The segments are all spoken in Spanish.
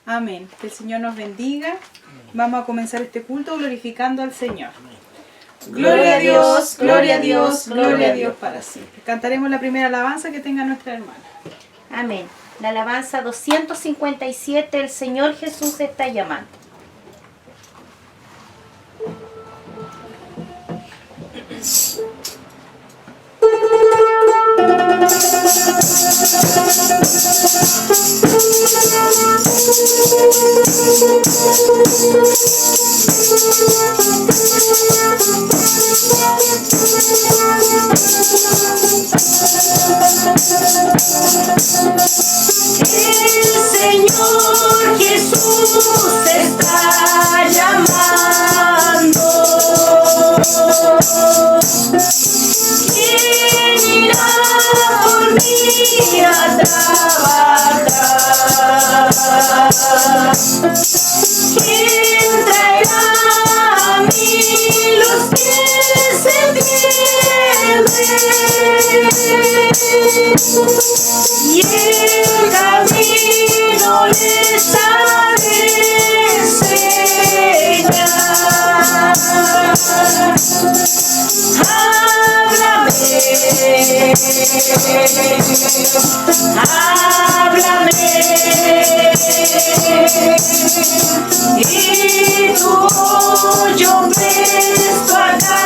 Amén. Que el Señor nos bendiga. Vamos a comenzar este culto glorificando al Señor. Gloria a Dios, gloria a Dios, gloria a Dios para siempre. Cantaremos la primera alabanza que tenga nuestra hermana. Amén. La alabanza 257, el Señor Jesús está llamando. El Señor Jesús está llamando. ¿Quién irá por mí a trabajar? ¿Quién traerá a mí los que se pierden? Y el camino les ha de enseñar. Háblame, y tú yo presto a cantaré.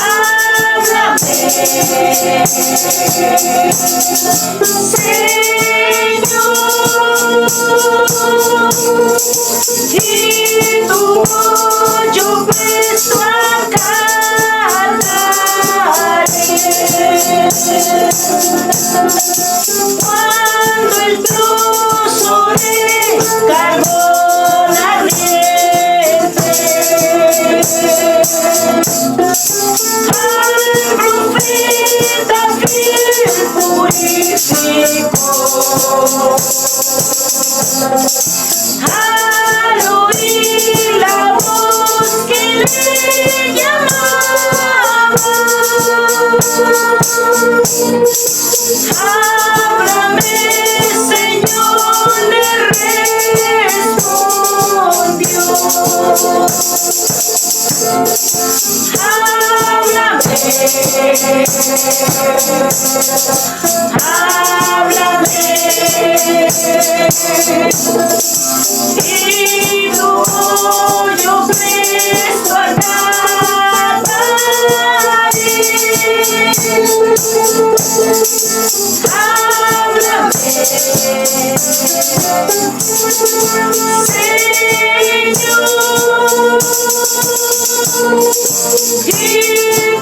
Háblame, Señor, y tu voz yo presto a cantaré. Cuando el trozo de carbón ardiente al profeta fiel purificó, al oír la voz que le llamaba, háblame, Señor, le respondió. Háblame, y tu voz yo presto a cantaré. Háblame, Señor, y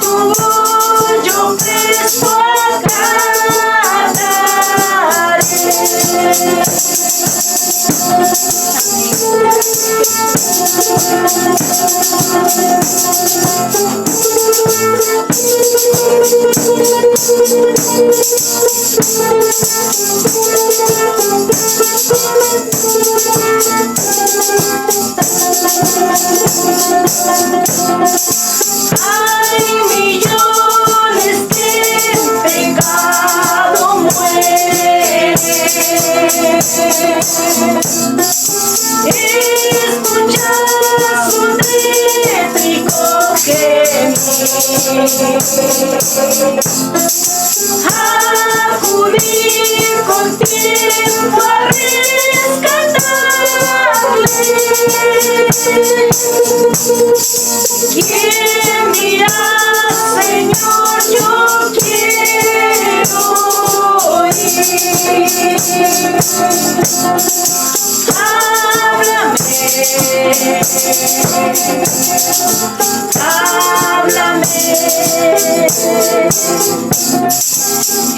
tu voz yo presto a cantaré. Hay millones que en pecado mueren. Escucha su tétrico gemir. Acudir con tiempo a rescatarle. ¿Quién dirá, Señor, yo quiero oír? Háblame,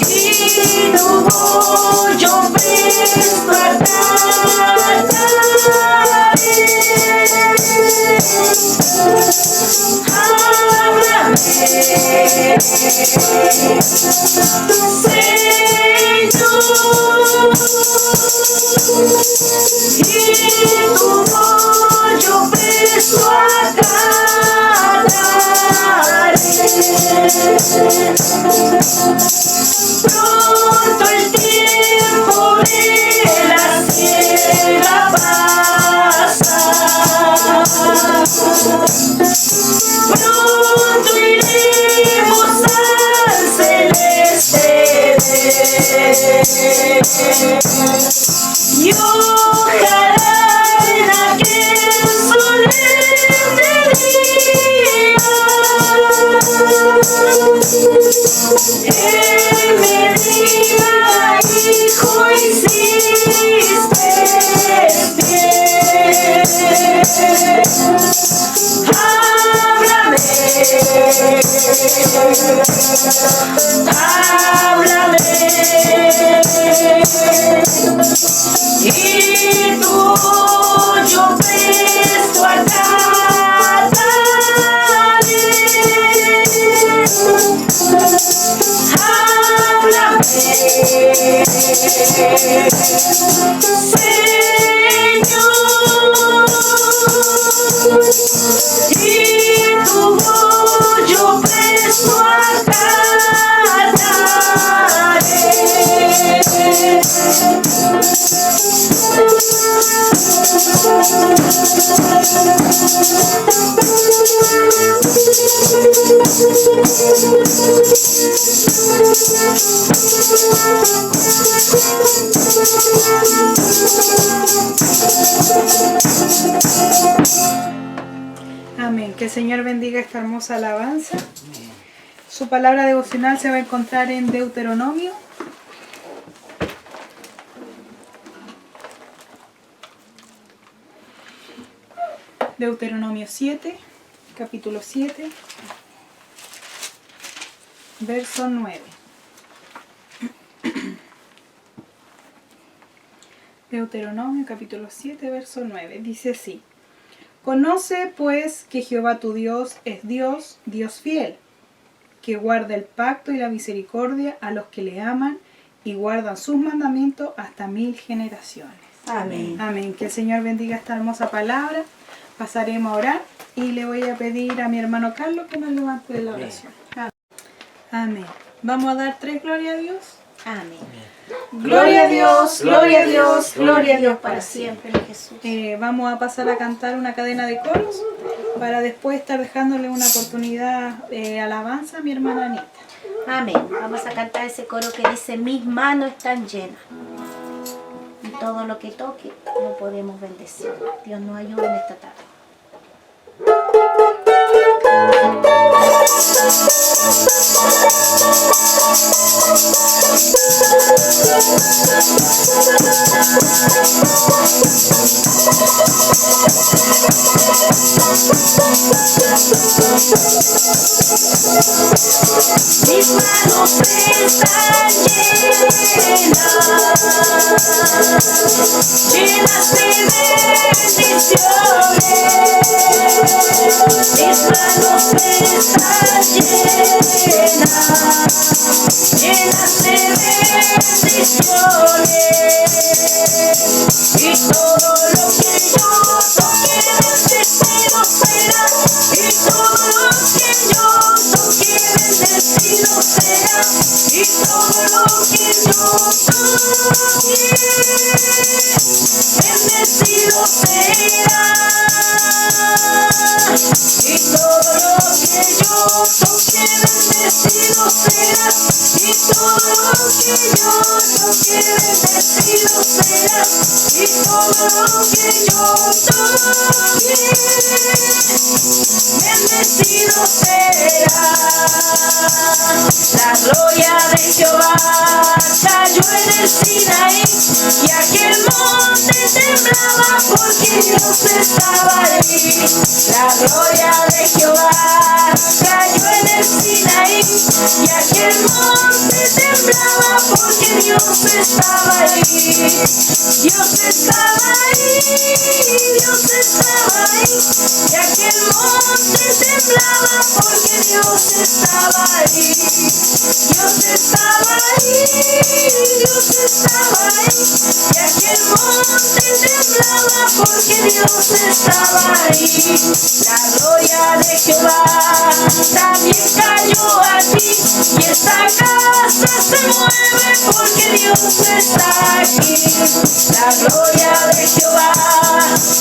y tu voz yo presto a cantaré. Háblame, Señor, y tu voz yo presto a cantaré. Háblame y tú yo presto acataré. Háblame, Señor, y tu voz yo presto Amén. Que el Señor bendiga esta hermosa alabanza. Su palabra devocional se va a encontrar en Deuteronomio. Deuteronomio 7, capítulo 7, verso 9. Deuteronomio capítulo 7, verso 9. Dice así: Conoce pues que Jehová tu Dios es Dios, Dios fiel, que guarda el pacto y la misericordia a los que le aman y guardan sus mandamientos hasta 1000 generaciones. Amén. Amén. Que el Señor bendiga esta hermosa palabra. Pasaremos a orar y le voy a pedir a mi hermano Carlos que nos levante de la oración. Amén. Vamos a dar 3 gloria a Dios. Amén. Gloria a Dios, gloria a Dios, gloria a Dios para siempre, Jesús. Vamos a pasar a cantar una cadena de coros para después estar dejándole una oportunidad de alabanza a mi hermana Anita. Amén. Vamos a cantar ese coro que dice: mis manos están llenas. Y todo lo que toque lo podemos bendecir. Dios nos ayude en esta tarde. Mis manos están llenas de bendiciones. Mis manos están llenas de bendiciones. Y todo lo que yo toque bendecido será. Y todo lo que yo toque bendecido será. Y todo lo que yo toque bendecido será. Y todo lo que yo toque bendecido será. Y todo lo que yo toque bendecido será. Y todo lo que yo toque bendecido será. La gloria de Jehová cayó en el Sinaí, y aquel monte temblaba porque Dios estaba allí. La gloria de Jehová cayó en el Sinaí, y aquel monte temblaba porque Dios estaba allí. Dios estaba ahí, Dios estaba ahí, y aquel monte temblaba porque Dios estaba ahí. Dios estaba ahí, Dios estaba ahí, y aquel monte temblaba porque Dios estaba ahí. La gloria de Jehová también cayó aquí, y esta casa se mueve porque Dios está aquí. La gloria de Jehová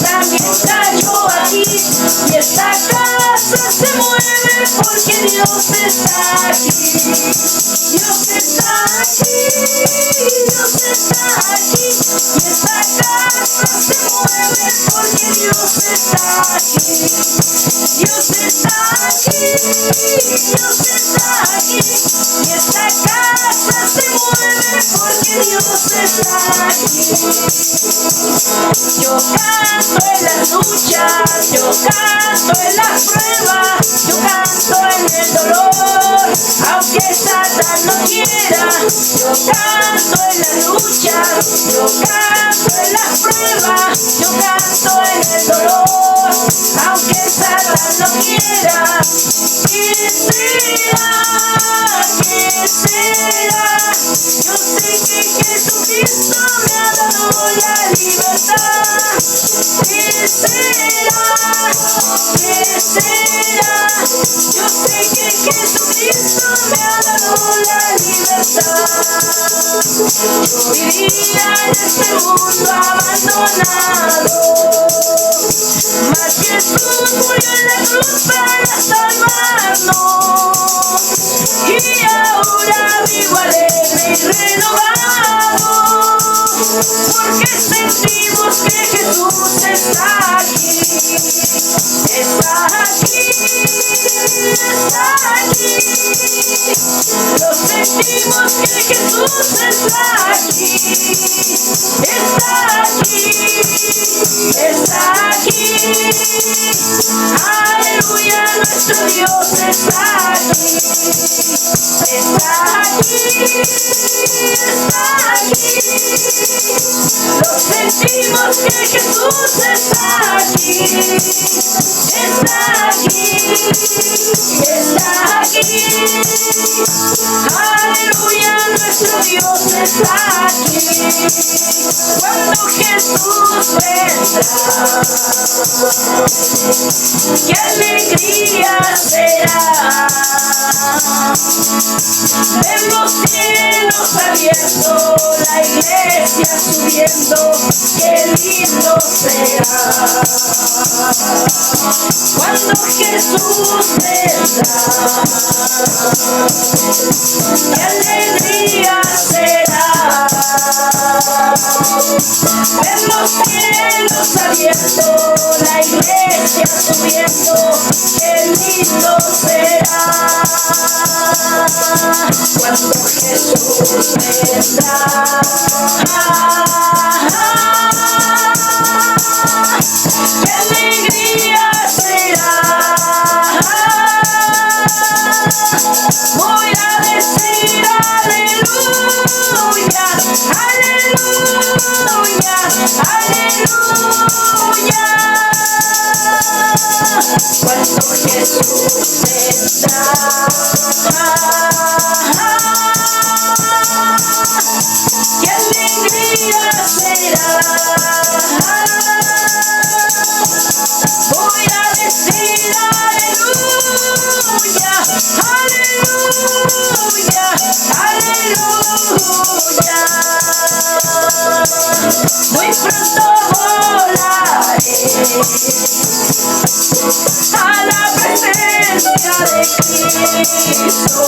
también cayó aquí, y esta casa se mueve porque Dios está aquí. Dios está aquí, Dios está aquí, y esta casa se mueve porque Dios está aquí. Dios está aquí, Dios está aquí, y esta casa se mueve porque Dios está aquí. Yo canto en las luchas, yo canto en las pruebas, yo canto en el dolor. canto en la lucha, yo canto en la prueba, yo canto en el dolor, aunque Satán no quiera. ¿Qué será? ¿Qué será? Yo sé que Jesucristo me ha dado la libertad. ¿Qué será? ¿Qué será? Yo sé que Jesucristo me ha dado la libertad. Yo vivía en este mundo abandonado, mas Jesús murió en la cruz para salvarnos, y ahora vivo alegre y renovado, porque sentimos que Jesús está aquí, está aquí, está aquí. Lo sentimos que Jesús está aquí, está aquí, está aquí. Aleluya, nuestro Dios está aquí, está aquí, está aquí. Lo sentimos que Jesús está aquí, está aquí, está aquí. Aleluya, nuestro Dios está aquí. Cuando Jesús vendrá, qué alegría será ver los cielos abiertos, la iglesia subiendo, qué lindo será. Cuando Jesús vendrá, qué alegría será ver los cielos abiertos, la iglesia subiendo, qué lindo será. Cuando Jesús vendrá, qué alegría será. Voy a decir aleluya, aleluya, aleluya. Cuando Jesús vendrá, qué alegría será. Voy a decir aleluya, aleluya, aleluya. Muy pronto volaré a la presencia de Cristo,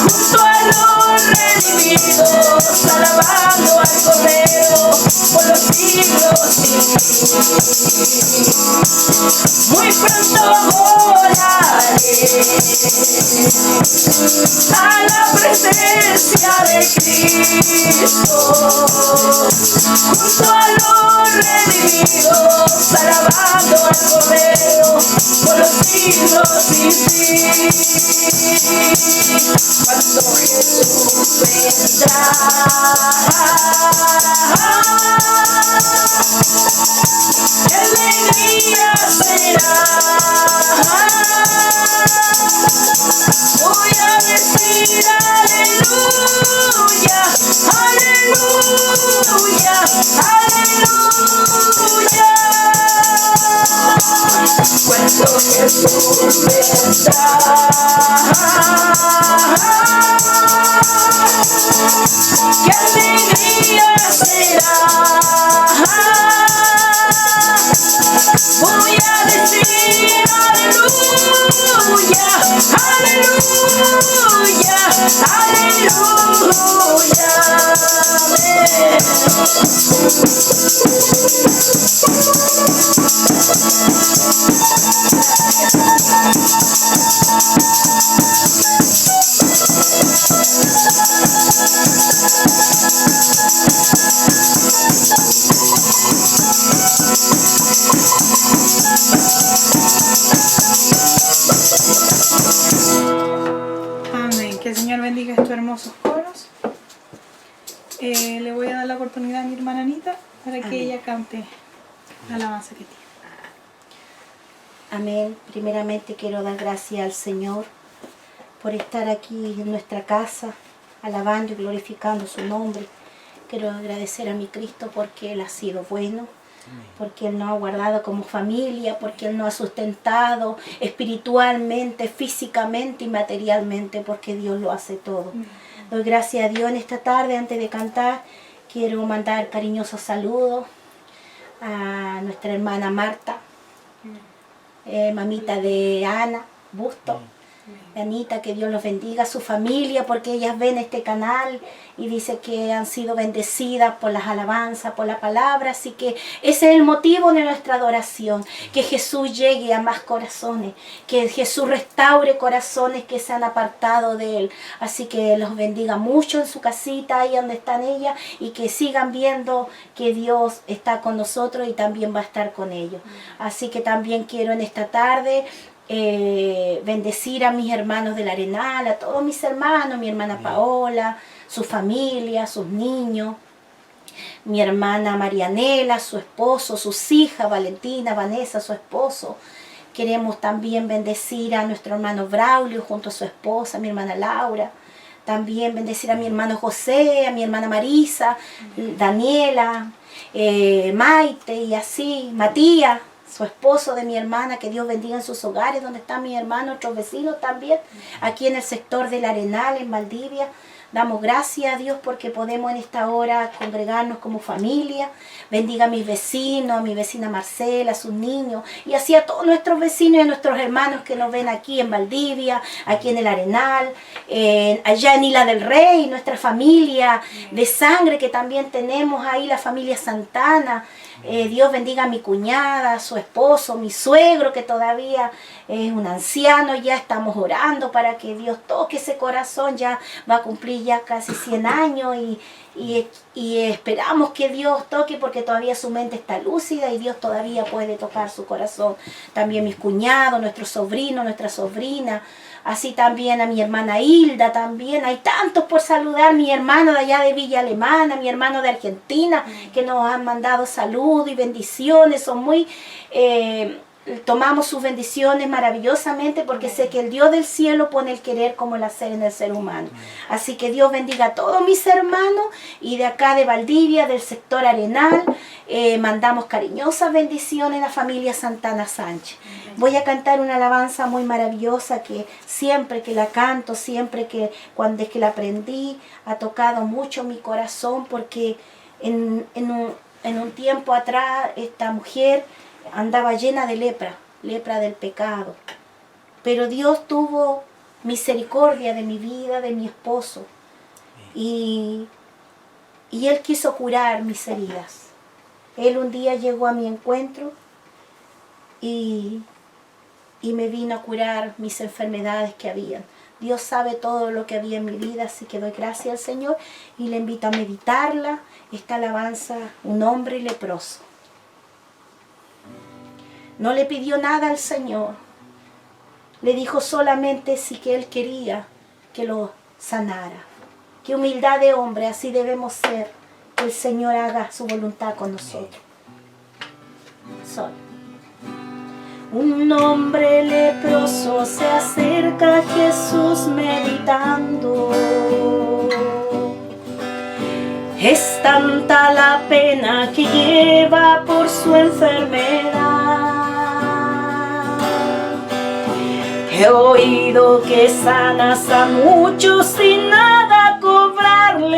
junto a los redimidos, alabando al Cordero por los siglos sin fin. Muy pronto volaré a la presencia de Cristo, junto a los redimidos, alabando al Cordero por los siglos sin fin. Cuando Jesús vendrá, qué alegría será. Voy a decir aleluya, aleluya, aleluya. Cuando Jesús vendrá, qué alegría será. Voy a decir aleluya, aleluya, aleluya. Amén. Que el Señor bendiga estos hermosos coros. Le voy a dar la oportunidad a mi hermana Anita para que ella cante la alabanza que tiene. Amén. Primeramente quiero dar gracias al Señor por estar aquí en nuestra casa, alabando y glorificando su nombre. Quiero agradecer a mi Cristo porque Él ha sido bueno, porque Él nos ha guardado como familia, porque Él nos ha sustentado espiritualmente, físicamente y materialmente, porque Dios lo hace todo. Doy gracias a Dios en esta tarde. Antes de cantar, quiero mandar cariñosos saludos a nuestra hermana Marta, mamita de Ana Busto. Anita, que Dios los bendiga, a su familia, porque ellas ven este canal y dice que han sido bendecidas por las alabanzas, por la palabra. Así que ese es el motivo de nuestra adoración, que Jesús llegue a más corazones, que Jesús restaure corazones que se han apartado de Él. Así que los bendiga mucho en su casita, ahí donde están ellas, y que sigan viendo que Dios está con nosotros y también va a estar con ellos. Así que también quiero en esta tarde bendecir a mis hermanos del Arenal, a todos mis hermanos, mi hermana Paola, su familia, sus niños, mi hermana Marianela, su esposo, sus hijas, Valentina, Vanessa, su esposo. Queremos también bendecir a nuestro hermano Braulio junto a su esposa, mi hermana Laura. También bendecir a mi hermano José, a mi hermana Marisa, Daniela, Maite y así, Matías, su esposo de mi hermana, que Dios bendiga en sus hogares, donde están mis hermanos, otros vecinos también, aquí en el sector del Arenal, en Valdivia. Damos gracias a Dios porque podemos en esta hora congregarnos como familia. Bendiga a mis vecinos, a mi vecina Marcela, a sus niños, y así a todos nuestros vecinos y a nuestros hermanos que nos ven aquí en Valdivia, aquí en el Arenal, allá en Isla del Rey, nuestra familia de sangre que también tenemos ahí, la familia Santana. Dios bendiga a mi cuñada, a su esposo, mi suegro que todavía es un anciano. Ya estamos orando para que Dios toque ese corazón, ya va a cumplir ya casi 100 años y esperamos que Dios toque porque todavía su mente está lúcida y Dios todavía puede tocar su corazón. También mis cuñados, nuestros sobrinos, nuestra sobrina. Así también a mi hermana Hilda, también hay tantos por saludar, mi hermano de allá de Villa Alemana, mi hermano de Argentina, que nos han mandado saludos y bendiciones, son muy... tomamos sus bendiciones maravillosamente porque sé que el Dios del cielo pone el querer como el hacer en el ser humano. Así que Dios bendiga a todos mis hermanos y de acá de Valdivia, del sector Arenal, mandamos cariñosas bendiciones a la familia Santana Sánchez. Voy a cantar una alabanza muy maravillosa que siempre que la canto, siempre que cuando es que la aprendí, ha tocado mucho mi corazón porque en un tiempo atrás esta mujer andaba llena de lepra del pecado. Pero Dios tuvo misericordia de mi vida, de mi esposo. Y Él quiso curar mis heridas. Él un día llegó a mi encuentro y me vino a curar mis enfermedades que habían. Dios sabe todo lo que había en mi vida, así que doy gracias al Señor y le invito a meditarla. Esta alabanza, un hombre leproso. No le pidió nada al Señor. Le dijo solamente si que Él quería que lo sanara. Qué humildad de hombre, así debemos ser. Que el Señor haga su voluntad con nosotros. Sol. Un hombre leproso se acerca a Jesús meditando. Es tanta la pena que lleva por su enfermedad. He oído que sanas a muchos sin nada cobrarles.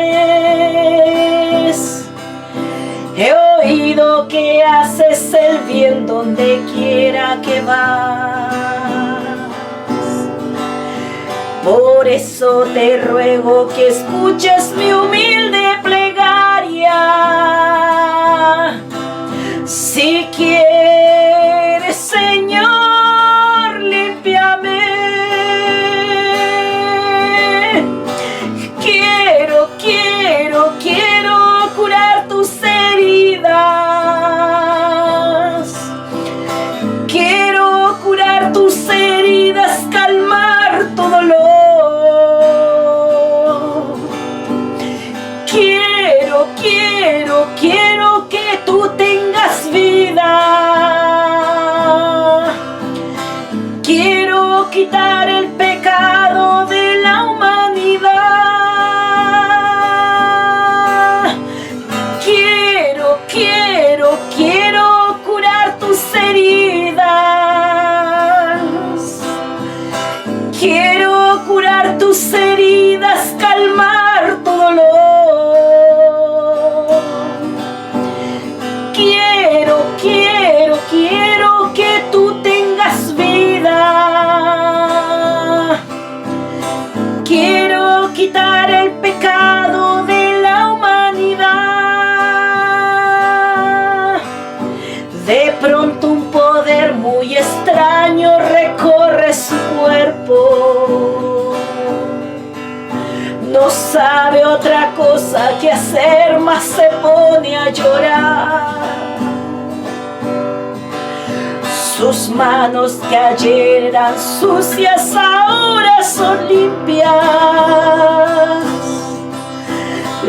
He oído que haces el bien donde quiera que vas. Por eso te ruego que escuches mi humilde plegaria. Si quieres, Señor, límpiame. Quiero curar tus heridas. Quiero curar tus heridas, calmar tu dolor. Quiero quitar el pecado de la humanidad. Quiero curar tus heridas. Quiero curar tus heridas, calmar tu dolor. Quiero que tú tengas vida. Quiero quitar el pecado de la humanidad. De pronto un poder muy extraño recorre su cuerpo. No sabe otra cosa que hacer, más se pone a llorar. Sus manos que ayer eran sucias ahora son limpias.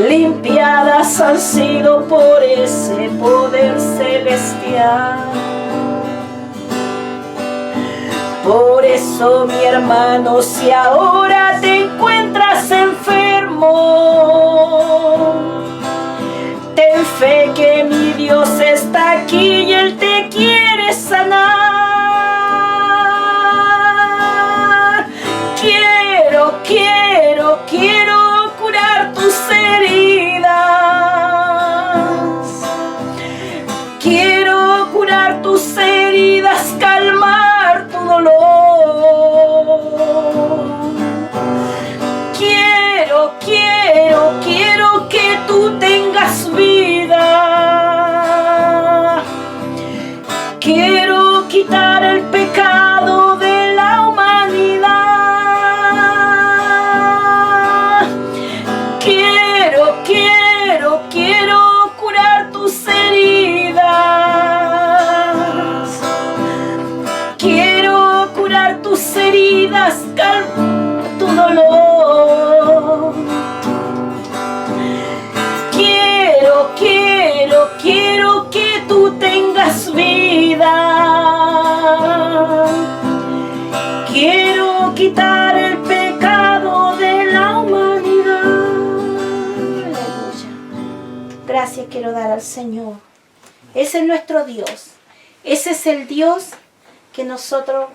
Limpiadas han sido por ese poder celestial. Por eso, mi hermano, si ahora te encuentras enfermo, ten fe que mi Dios está aquí y Él te quiere sanar. Quiero curar tus heridas. Quiero curar tus heridas, calmar tu dolor. Quiero que tú tengas vida. Quiero quitar el pecado de la humanidad. Quiero curar tus heridas. Quiero curar tus heridas, calmar tu dolor. Quiero que tú tengas vida. Quiero quitar el pecado de la humanidad. Aleluya. Gracias quiero dar al Señor. Ese es nuestro Dios. Ese es el Dios que nosotros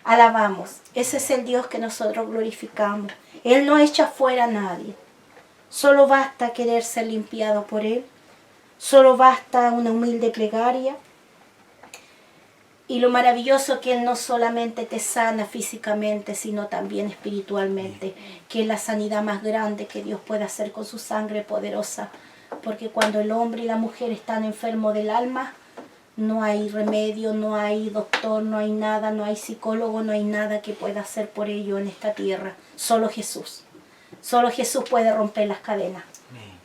alabamos. Ese es el Dios que nosotros glorificamos. Él no echa fuera a nadie. Solo basta querer ser limpiado por Él. Solo basta una humilde plegaria. Y lo maravilloso que Él no solamente te sana físicamente, sino también espiritualmente. Que es la sanidad más grande que Dios puede hacer con su sangre poderosa. Porque cuando el hombre y la mujer están enfermos del alma, no hay remedio, no hay doctor, no hay nada, no hay psicólogo, no hay nada que pueda hacer por ello en esta tierra. Solo Jesús. Solo Jesús puede romper las cadenas.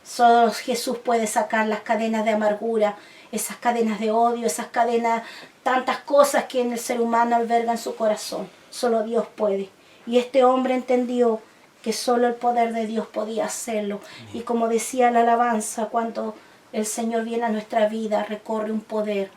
Solo Jesús puede sacar las cadenas de amargura, esas cadenas de odio, esas cadenas, tantas cosas que en el ser humano albergan su corazón. Solo Dios puede. Y este hombre entendió que solo el poder de Dios podía hacerlo. Y como decía la alabanza, cuando el Señor viene a nuestra vida, recorre un poder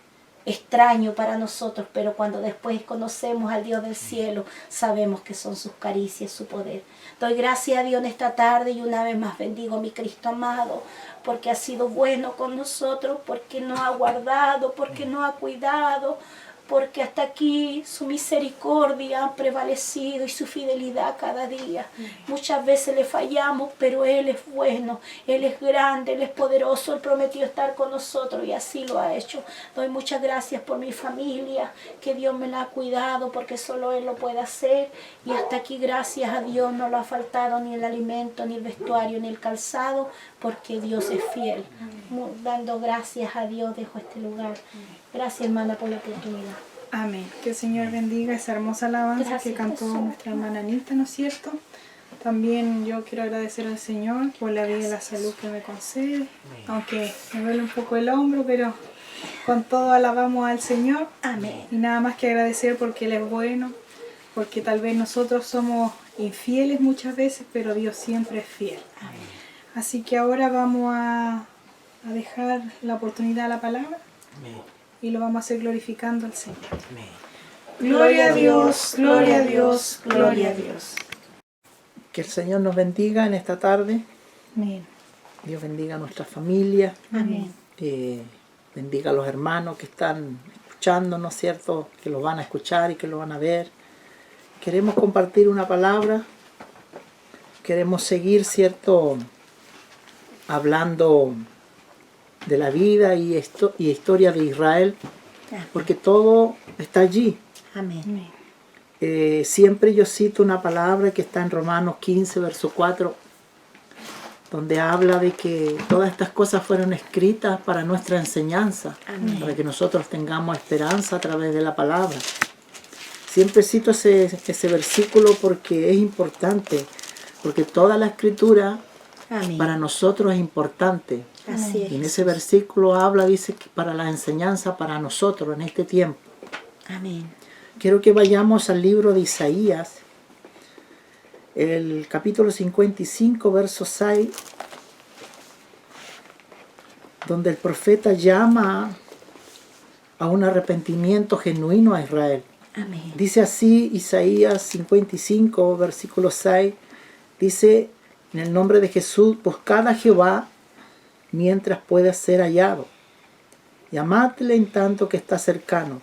extraño para nosotros, pero cuando después conocemos al Dios del cielo, sabemos que son sus caricias, su poder. Doy gracias a Dios en esta tarde y una vez más bendigo a mi Cristo amado, porque ha sido bueno con nosotros, porque nos ha guardado, porque nos ha cuidado, porque hasta aquí su misericordia ha prevalecido y su fidelidad cada día. Muchas veces le fallamos, pero Él es bueno, Él es grande, Él es poderoso, Él prometió estar con nosotros y así lo ha hecho. Doy muchas gracias por mi familia, que Dios me la ha cuidado porque solo Él lo puede hacer. Y hasta aquí, gracias a Dios, no lo ha faltado ni el alimento, ni el vestuario, ni el calzado, porque Dios es fiel. Dando gracias a Dios dejo este lugar. Gracias, hermana, por la oportunidad. Amén. Que el Señor bendiga esa hermosa alabanza Gracias, que cantó Jesús. nuestra hermana Anita, ¿no es cierto? También yo quiero agradecer al Señor por la vida y la salud que me concede. Aunque me duele un poco el hombro, pero con todo alabamos al Señor. Amén. Y nada más que agradecer porque Él es bueno, porque tal vez nosotros somos infieles muchas veces, pero Dios siempre es fiel. Amén. Así que ahora vamos a dejar la oportunidad a la palabra. Amén. Y lo vamos a hacer glorificando al Señor. Amén. Gloria a Dios, gloria a Dios, gloria a Dios. Que el Señor nos bendiga en esta tarde. Amén. Dios bendiga a nuestra familia. Amén. Bendiga a los hermanos que están escuchando, ¿no es cierto? Que lo van a escuchar y que lo van a ver. Queremos compartir una palabra. Queremos seguir, ¿cierto? Hablando de la vida y historia de Israel. Porque todo está allí. Amén. Amén. Siempre yo cito una palabra que está en Romanos 15, verso 4, donde habla de que todas estas cosas fueron escritas para nuestra enseñanza, para que nosotros tengamos esperanza a través de la palabra. Siempre cito ese versículo porque es importante, porque toda la escritura Amén. para nosotros es importante. Así es. Y en ese versículo habla, dice, que para la enseñanza para nosotros en este tiempo. Amén. Quiero que vayamos al libro de Isaías, el capítulo 55, verso 6, donde el profeta llama a un arrepentimiento genuino a Israel. Amén. Dice así Isaías 55, versículo 6, dice, en el nombre de Jesús, buscad a Jehová mientras pueda ser hallado, llamadle en tanto que está cercano.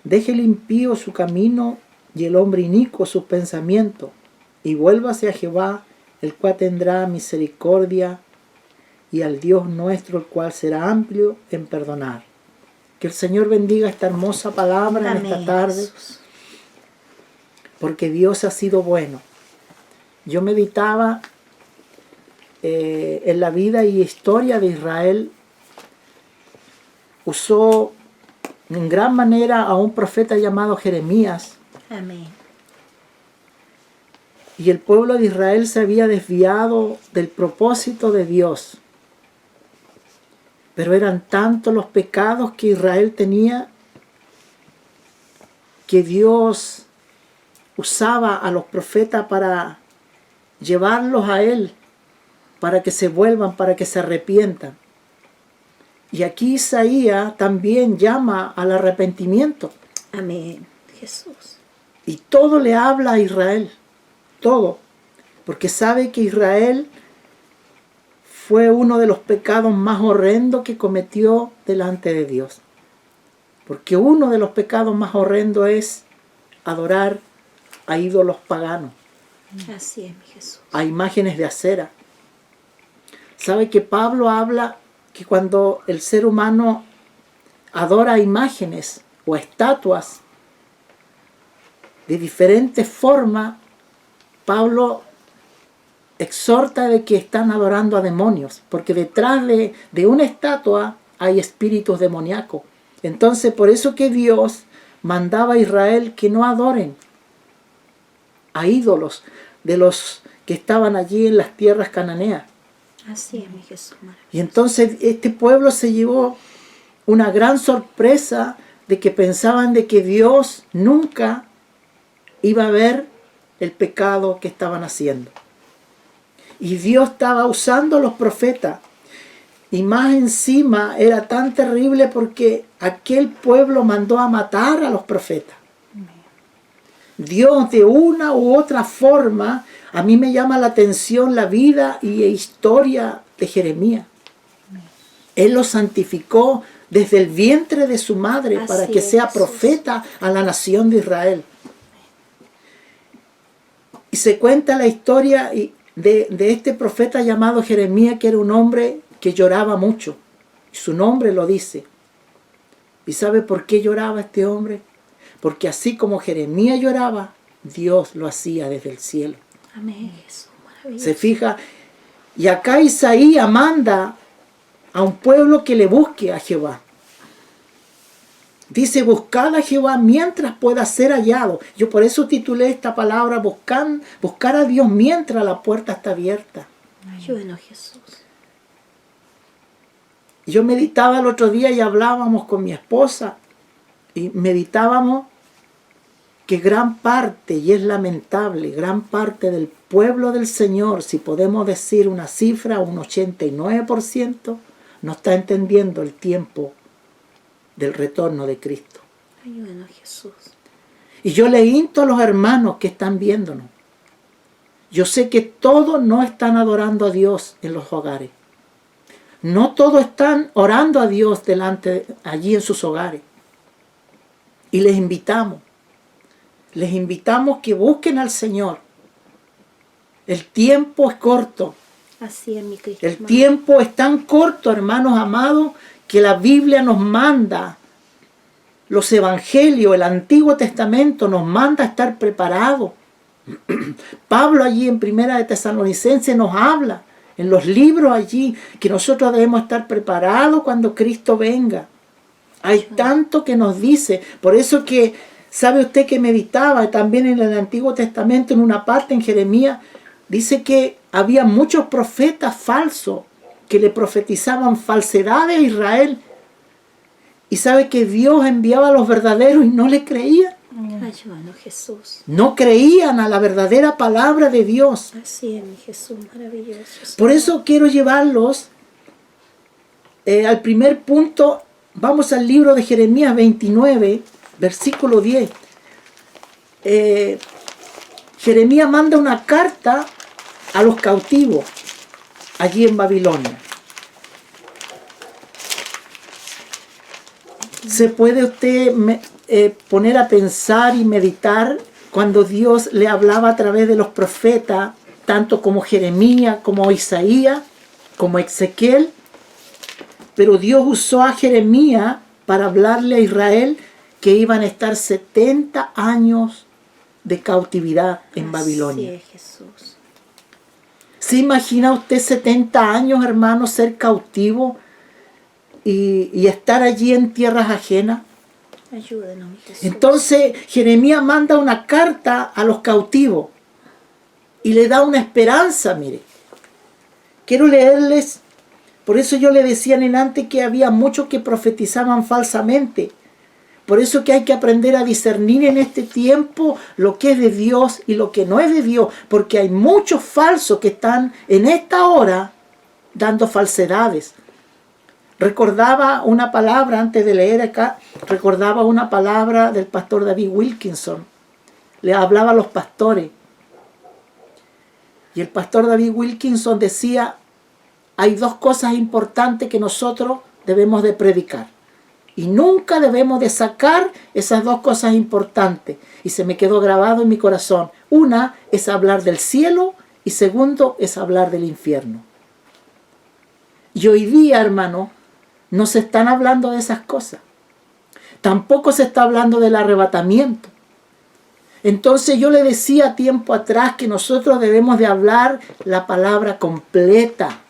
Deje el impío su camino y el hombre inicuo sus pensamientos, y vuélvase a Jehová, el cual tendrá misericordia, y al Dios nuestro, el cual será amplio en perdonar. Que el Señor bendiga esta hermosa palabra en esta tarde, porque Dios ha sido bueno. Yo meditaba en la vida y historia de Israel. Usó en gran manera a un profeta llamado Jeremías. Amén. Y el pueblo de Israel se había desviado del propósito de Dios. Pero eran tantos los pecados que Israel tenía que Dios usaba a los profetas para llevarlos a Él, para que se vuelvan, para que se arrepientan. Y aquí Isaías también llama al arrepentimiento. Amén. Jesús. Y todo le habla a Israel. Todo. Porque sabe que Israel fue uno de los pecados más horrendos que cometió delante de Dios. Porque uno de los pecados más horrendos es adorar a ídolos paganos, Así es, mi Jesús. a imágenes de acera. Sabe que Pablo habla que cuando el ser humano adora imágenes o estatuas de diferentes formas, Pablo exhorta de que están adorando a demonios, porque detrás de una estatua hay espíritus demoníacos. Entonces, por eso que Dios mandaba a Israel que no adoren a ídolos de los que estaban allí en las tierras cananeas. Así es, mi Jesús. Y entonces este pueblo se llevó una gran sorpresa de que pensaban de que Dios nunca iba a ver el pecado que estaban haciendo. Y Dios estaba usando a los profetas. Y más encima era tan terrible porque aquel pueblo mandó a matar a los profetas. Dios de una u otra forma, a mí me llama la atención la vida y historia de Jeremías. Él lo santificó desde el vientre de su madre para que sea profeta a la nación de Israel. Y se cuenta la historia de este profeta llamado Jeremías, que era un hombre que lloraba mucho. Y su nombre lo dice. ¿Y sabe por qué lloraba este hombre? Porque así como Jeremías lloraba, Dios lo hacía desde el cielo. Amén, Jesús. Maravilloso. Se fija. Y acá Isaías manda a un pueblo que le busque a Jehová. Dice, buscad a Jehová mientras pueda ser hallado. Yo por eso titulé esta palabra, buscar a Dios mientras la puerta está abierta. Ayúdenos, Jesús. Yo meditaba el otro día y hablábamos con mi esposa y meditábamos que gran parte, y es lamentable, gran parte del pueblo del Señor, si podemos decir una cifra, un 89%, no está entendiendo el tiempo del retorno de Cristo. Ayúdenos, Jesús. Y yo le insto a los hermanos que están viéndonos. Yo sé que todos no están adorando a Dios en los hogares. No todos están orando a Dios allí en sus hogares. Y les invitamos que busquen al Señor. El tiempo es corto. Así es, mi Cristo. El tiempo es tan corto, hermanos amados, que la Biblia nos manda, los evangelios, el Antiguo Testamento nos manda a estar preparados. Pablo allí en Primera de Tesalonicenses nos habla, en los libros allí, que nosotros debemos estar preparados cuando Cristo venga. Hay tanto que nos dice, por eso que, ¿sabe usted que meditaba también en el Antiguo Testamento, en una parte en Jeremías, dice que había muchos profetas falsos que le profetizaban falsedades a Israel. Y sabe que Dios enviaba a los verdaderos y no le creían. Ayúdanos, Jesús. No creían a la verdadera palabra de Dios. Así es, mi Jesús, maravilloso. Por eso quiero llevarlos al primer punto. Vamos al libro de Jeremías 29, versículo 10. Jeremías manda una carta a los cautivos allí en Babilonia. ¿Se puede usted poner a pensar y meditar cuando Dios le hablaba a través de los profetas, tanto como Jeremías, como Isaías, como Ezequiel? Pero Dios usó a Jeremías para hablarle a Israel que iban a estar 70 años de cautividad en Babilonia. Así es, Jesús. ¿Se imagina usted 70 años, hermano, ser cautivo y estar allí en tierras ajenas? Ayúdenos, mi Jesús. Entonces Jeremías manda una carta a los cautivos y le da una esperanza, mire. Quiero leerles, por eso yo le decía en antes que había muchos que profetizaban falsamente. Por eso que hay que aprender a discernir en este tiempo lo que es de Dios y lo que no es de Dios. Porque hay muchos falsos que están en esta hora dando falsedades. Recordaba una palabra, antes de leer acá, recordaba una palabra del pastor David Wilkinson. Le hablaba a los pastores. Y el pastor David Wilkinson decía, hay dos cosas importantes que nosotros debemos de predicar. Y nunca debemos de sacar esas dos cosas importantes. Y se me quedó grabado en mi corazón. Una es hablar del cielo y segundo es hablar del infierno. Y hoy día, hermano, no se están hablando de esas cosas. Tampoco se está hablando del arrebatamiento. Entonces yo le decía tiempo atrás que nosotros debemos de hablar la palabra completa.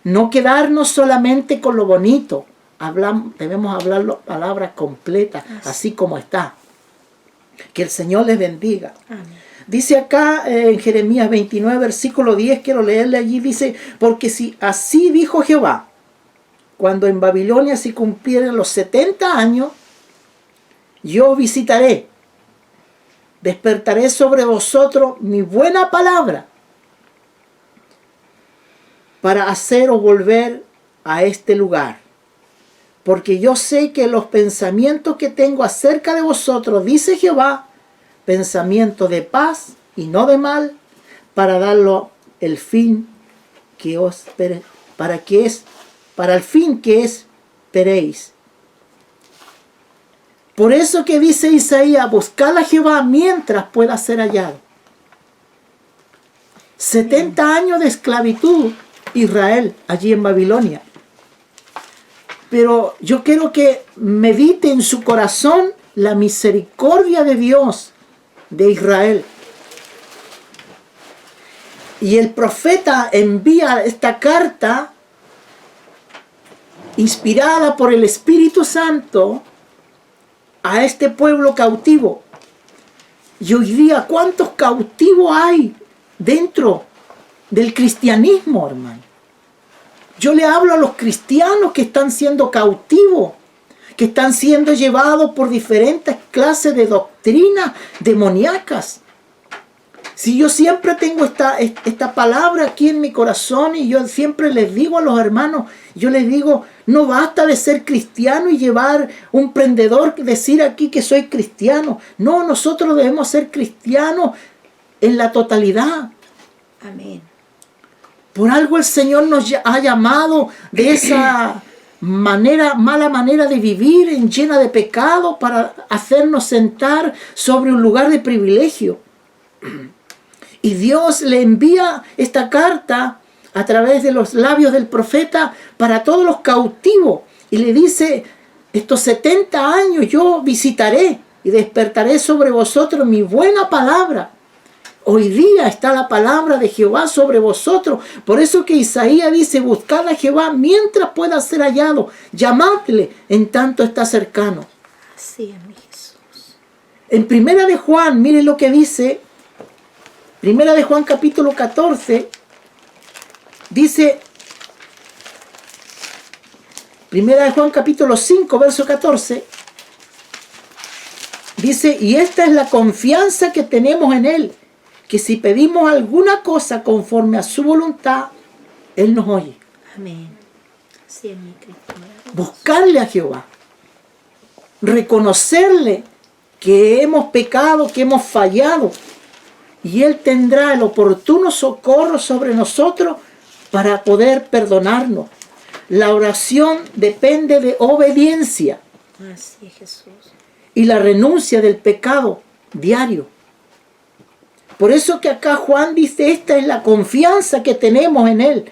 No quedarnos solamente con lo bonito. Debemos hablar la palabra completa, así como está. Que el Señor les bendiga. Amén. Dice acá en Jeremías 29, versículo 10, quiero leerle allí, dice, porque si así dijo Jehová, cuando en Babilonia se cumplieran los 70 años, yo visitaré, despertaré sobre vosotros mi buena palabra, para haceros volver a este lugar. Porque yo sé que los pensamientos que tengo acerca de vosotros, dice Jehová, pensamientos de paz y no de mal, para darlo el fin que os para el fin que esperéis. Por eso que dice Isaías, buscad a Jehová mientras pueda ser hallado. 70 años de esclavitud Israel allí en Babilonia. Pero yo quiero que medite en su corazón la misericordia de Dios de Israel. Y el profeta envía esta carta inspirada por el Espíritu Santo a este pueblo cautivo. Y hoy día, ¿cuántos cautivos hay dentro del cristianismo, hermano? Yo le hablo a los cristianos que están siendo cautivos, que están siendo llevados por diferentes clases de doctrinas demoníacas. Si yo siempre tengo esta palabra aquí en mi corazón y yo siempre les digo a los hermanos, yo les digo, No basta de ser cristiano y llevar un prendedor, decir aquí que soy cristiano. No, nosotros debemos ser cristianos en la totalidad. Amén. Por algo el Señor nos ha llamado de esa mala manera de vivir, llena de pecado, para hacernos sentar sobre un lugar de privilegio. Y Dios le envía esta carta a través de los labios del profeta para todos los cautivos. Y le dice, estos 70 años yo visitaré y despertaré sobre vosotros mi buena palabra. Hoy día está la palabra de Jehová sobre vosotros. Por eso que Isaías dice, buscad a Jehová mientras pueda ser hallado. Llamadle en tanto está cercano. Así es, mi Jesús. En Primera de Juan, miren lo que dice. Primera de Juan capítulo 14. Dice, Primera de Juan capítulo 5, verso 14. Dice, y esta es la confianza que tenemos en Él, que si pedimos alguna cosa conforme a su voluntad, Él nos oye. Amén. Así es, mi Cristo. Buscarle a Jehová. Reconocerle que hemos pecado, que hemos fallado. Y Él tendrá el oportuno socorro sobre nosotros para poder perdonarnos. La oración depende de obediencia Así es, Jesús. y la renuncia del pecado diario. Por eso que acá Juan dice, esta es la confianza que tenemos en Él.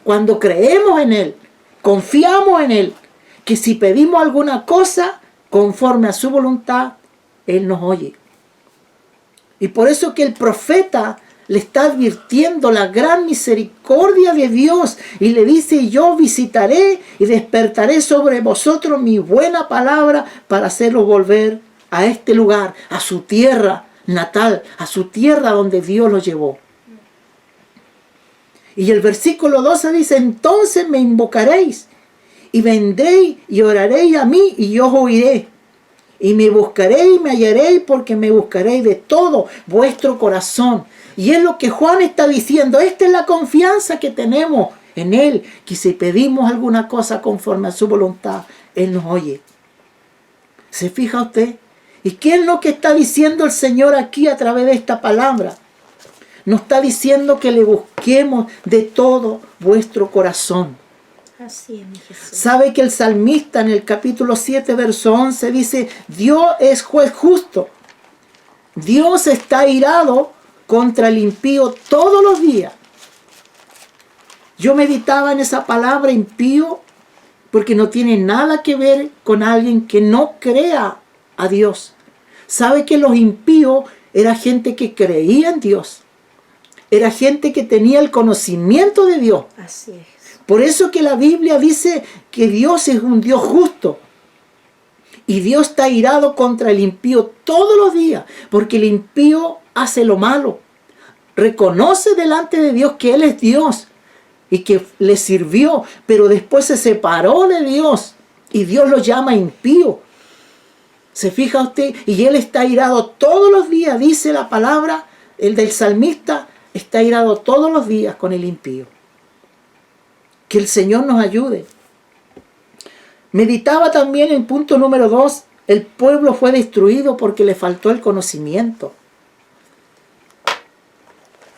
Cuando creemos en Él, confiamos en Él, que si pedimos alguna cosa conforme a su voluntad, Él nos oye. Y por eso que el profeta le está advirtiendo la gran misericordia de Dios y le dice, yo visitaré y despertaré sobre vosotros mi buena palabra para hacerlos volver a este lugar, a su tierra natal, a su tierra donde Dios los llevó. Y el versículo 12 dice, entonces me invocaréis y vendréis y oraréis a mí y yo os oiré. Y me buscaréis y me hallaréis porque me buscaréis de todo vuestro corazón. Y es lo que Juan está diciendo. Esta es la confianza que tenemos en Él. Que si pedimos alguna cosa conforme a su voluntad, Él nos oye. ¿Se fija usted? ¿Y qué es lo que está diciendo el Señor aquí a través de esta palabra? Nos está diciendo que le busquemos de todo vuestro corazón. Así es, mi Jesús. ¿Sabe que el salmista en el capítulo 7, verso 11 dice, Dios es juez justo? Dios está airado contra el impío todos los días. Yo meditaba en esa palabra impío porque no tiene nada que ver con alguien que no crea a Dios. ¿Sabe que los impíos era gente que creía en Dios? Era gente que tenía el conocimiento de Dios. Así es. Por eso que la Biblia dice que Dios es un Dios justo. Y Dios está airado contra el impío todos los días. Porque el impío hace lo malo. Reconoce delante de Dios que Él es Dios. Y que le sirvió. Pero después se separó de Dios. Y Dios lo llama impío. ¿Se fija usted? Y Él está airado todos los días. Dice la palabra, el del salmista, está airado todos los días con el impío. Que el Señor nos ayude. Meditaba también en punto número 2. El pueblo fue destruido porque le faltó el conocimiento.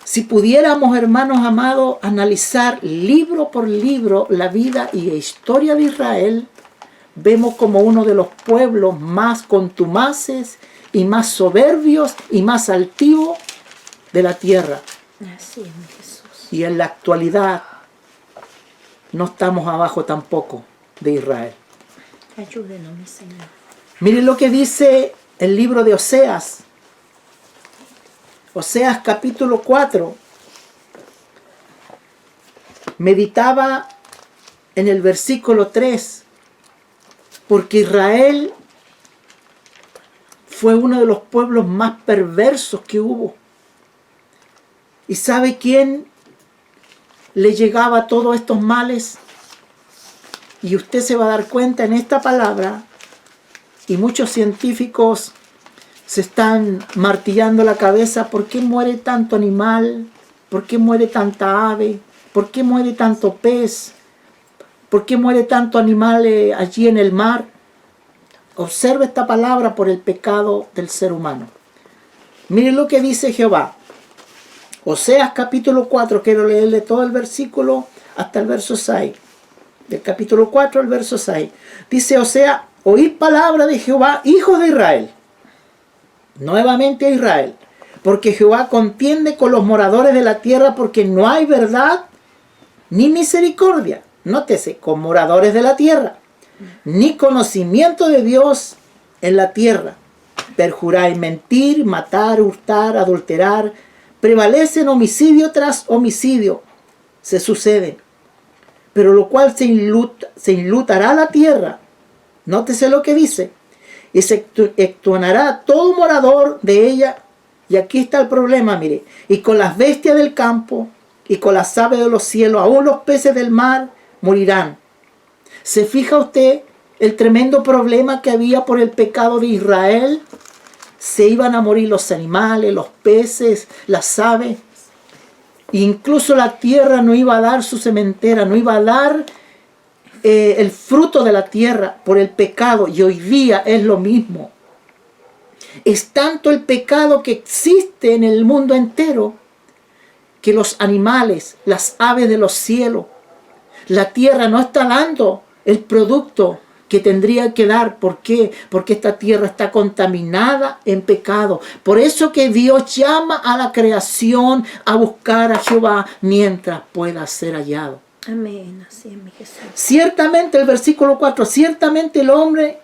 Si pudiéramos, hermanos amados, analizar libro por libro la vida y historia de Israel, vemos como uno de los pueblos más contumaces y más soberbios y más altivos de la tierra. Así es, mi Jesús. Y en la actualidad no estamos abajo tampoco de Israel. Ayúdenos, mi Señor. Miren lo que dice el libro de Oseas. Oseas capítulo 4. Meditaba en el versículo 3. Porque Israel fue uno de los pueblos más perversos que hubo. ¿Y sabe quién le llegaba todos estos males? Y usted se va a dar cuenta en esta palabra, y muchos científicos se están martillando la cabeza, ¿por qué muere tanto animal? ¿Por qué muere tanta ave? ¿Por qué muere tanto pez? ¿Por qué muere tanto animal allí en el mar? Observe esta palabra: por el pecado del ser humano. Miren lo que dice Jehová. Oseas capítulo 4, quiero leerle todo el versículo hasta el verso 6. Del capítulo 4 al verso 6. Dice Oseas: oíd palabra de Jehová, hijos de Israel. Nuevamente a Israel. Porque Jehová contiende con los moradores de la tierra, porque no hay verdad ni misericordia. Nótese, con moradores de la tierra. Ni conocimiento de Dios en la tierra. Perjuráis mentir, matar, hurtar, adulterar. Prevalecen homicidio tras homicidio. Se suceden. Pero lo cual se enlutará la tierra. Nótese lo que dice. Y se extonará todo morador de ella. Y aquí está el problema, mire. Y con las bestias del campo y con las aves de los cielos, aún los peces del mar morirán. ¿Se fija usted el tremendo problema que había por el pecado de Israel? Se iban a morir los animales, los peces, las aves. Incluso la tierra no iba a dar su sementera, no iba a dar el fruto de la tierra por el pecado. Y hoy día es lo mismo. Es tanto el pecado que existe en el mundo entero que los animales, las aves de los cielos, la tierra no está dando el producto que tendría que dar. ¿Por qué? Porque esta tierra está contaminada en pecado. Por eso que Dios llama a la creación a buscar a Jehová mientras pueda ser hallado. Amén. Así es, mi Jesús. Ciertamente, el versículo 4, ciertamente el hombre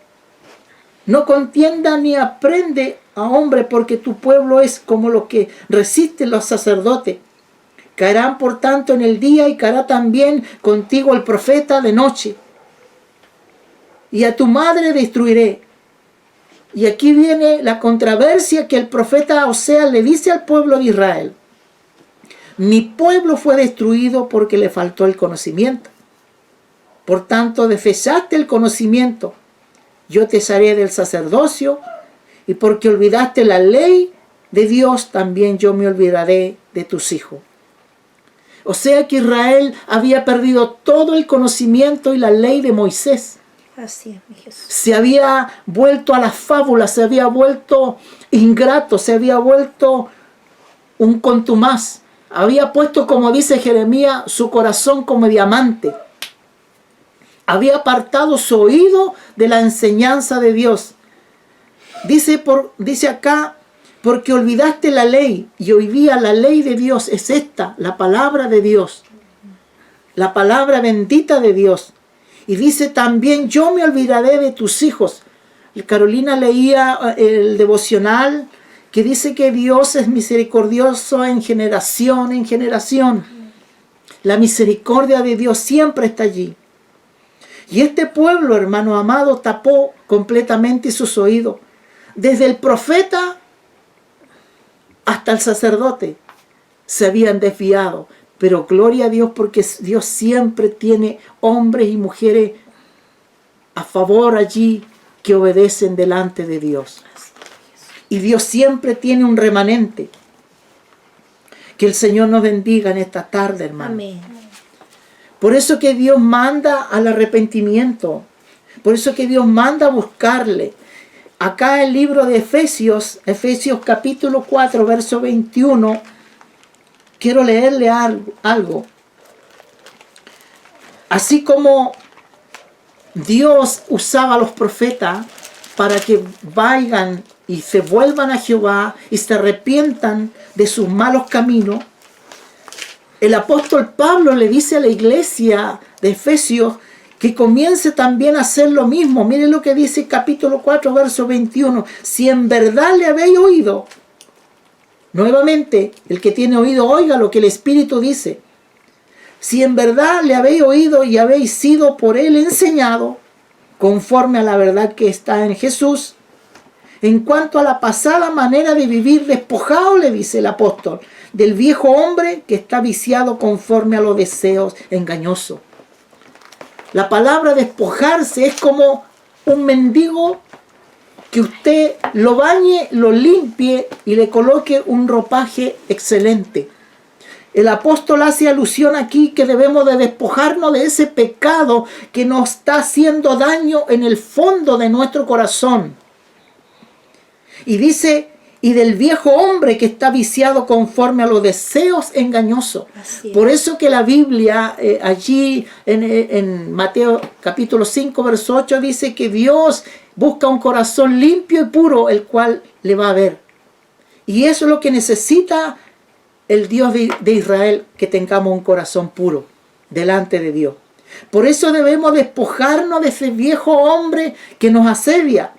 no contienda ni aprende a hombre, porque tu pueblo es como lo que resisten los sacerdotes. Caerán por tanto en el día y caerá también contigo el profeta de noche. Y a tu madre destruiré. Y aquí viene la controversia que el profeta Oseas le dice al pueblo de Israel. Mi pueblo fue destruido porque le faltó el conocimiento. Por tanto, desechaste el conocimiento. Yo te echaré del sacerdocio, y porque olvidaste la ley de Dios, también yo me olvidaré de tus hijos. O sea que Israel había perdido todo el conocimiento y la ley de Moisés. Así es, mi Jesús. Se había vuelto a las fábulas, se había vuelto ingrato, se había vuelto un contumaz. Había puesto, como dice Jeremías, su corazón como diamante. Había apartado su oído de la enseñanza de Dios. Dice acá, porque olvidaste la ley. Y hoy día la ley de Dios es esta, la palabra de Dios. La palabra bendita de Dios. Y dice también, yo me olvidaré de tus hijos. Carolina leía el devocional que dice que Dios es misericordioso en generación en generación. La misericordia de Dios siempre está allí. Y este pueblo, hermano amado, tapó completamente sus oídos. Desde el profeta hasta el sacerdote se habían desviado. Pero gloria a Dios, porque Dios siempre tiene hombres y mujeres a favor allí que obedecen delante de Dios. Y Dios siempre tiene un remanente. Que el Señor nos bendiga en esta tarde, hermano. Amén. Por eso que Dios manda al arrepentimiento. Por eso que Dios manda a buscarle. Acá el libro de Efesios capítulo 4, verso 21, quiero leerle algo. Así como Dios usaba a los profetas para que vayan y se vuelvan a Jehová y se arrepientan de sus malos caminos, el apóstol Pablo le dice a la iglesia de Efesios que comience también a hacer lo mismo. Miren lo que dice capítulo 4, verso 21. Si en verdad le habéis oído, nuevamente, el que tiene oído, oiga lo que el Espíritu dice. Si en verdad le habéis oído y habéis sido por él enseñado, conforme a la verdad que está en Jesús, en cuanto a la pasada manera de vivir, despojado, le dice el apóstol, del viejo hombre que está viciado conforme a los deseos engañosos. La palabra despojarse es como un mendigo que usted lo bañe, lo limpie y le coloque un ropaje excelente. el apóstol hace alusión aquí que debemos de despojarnos de ese pecado que nos está haciendo daño en el fondo de nuestro corazón. Y dice, y del viejo hombre que está viciado conforme a los deseos engañosos. Así es. Por eso que la Biblia allí en Mateo capítulo 5 verso 8 dice que Dios busca un corazón limpio y puro, el cual le va a ver. Y eso es lo que necesita el Dios de Israel, que tengamos un corazón puro delante de Dios. Por eso debemos despojarnos de ese viejo hombre que nos asedia.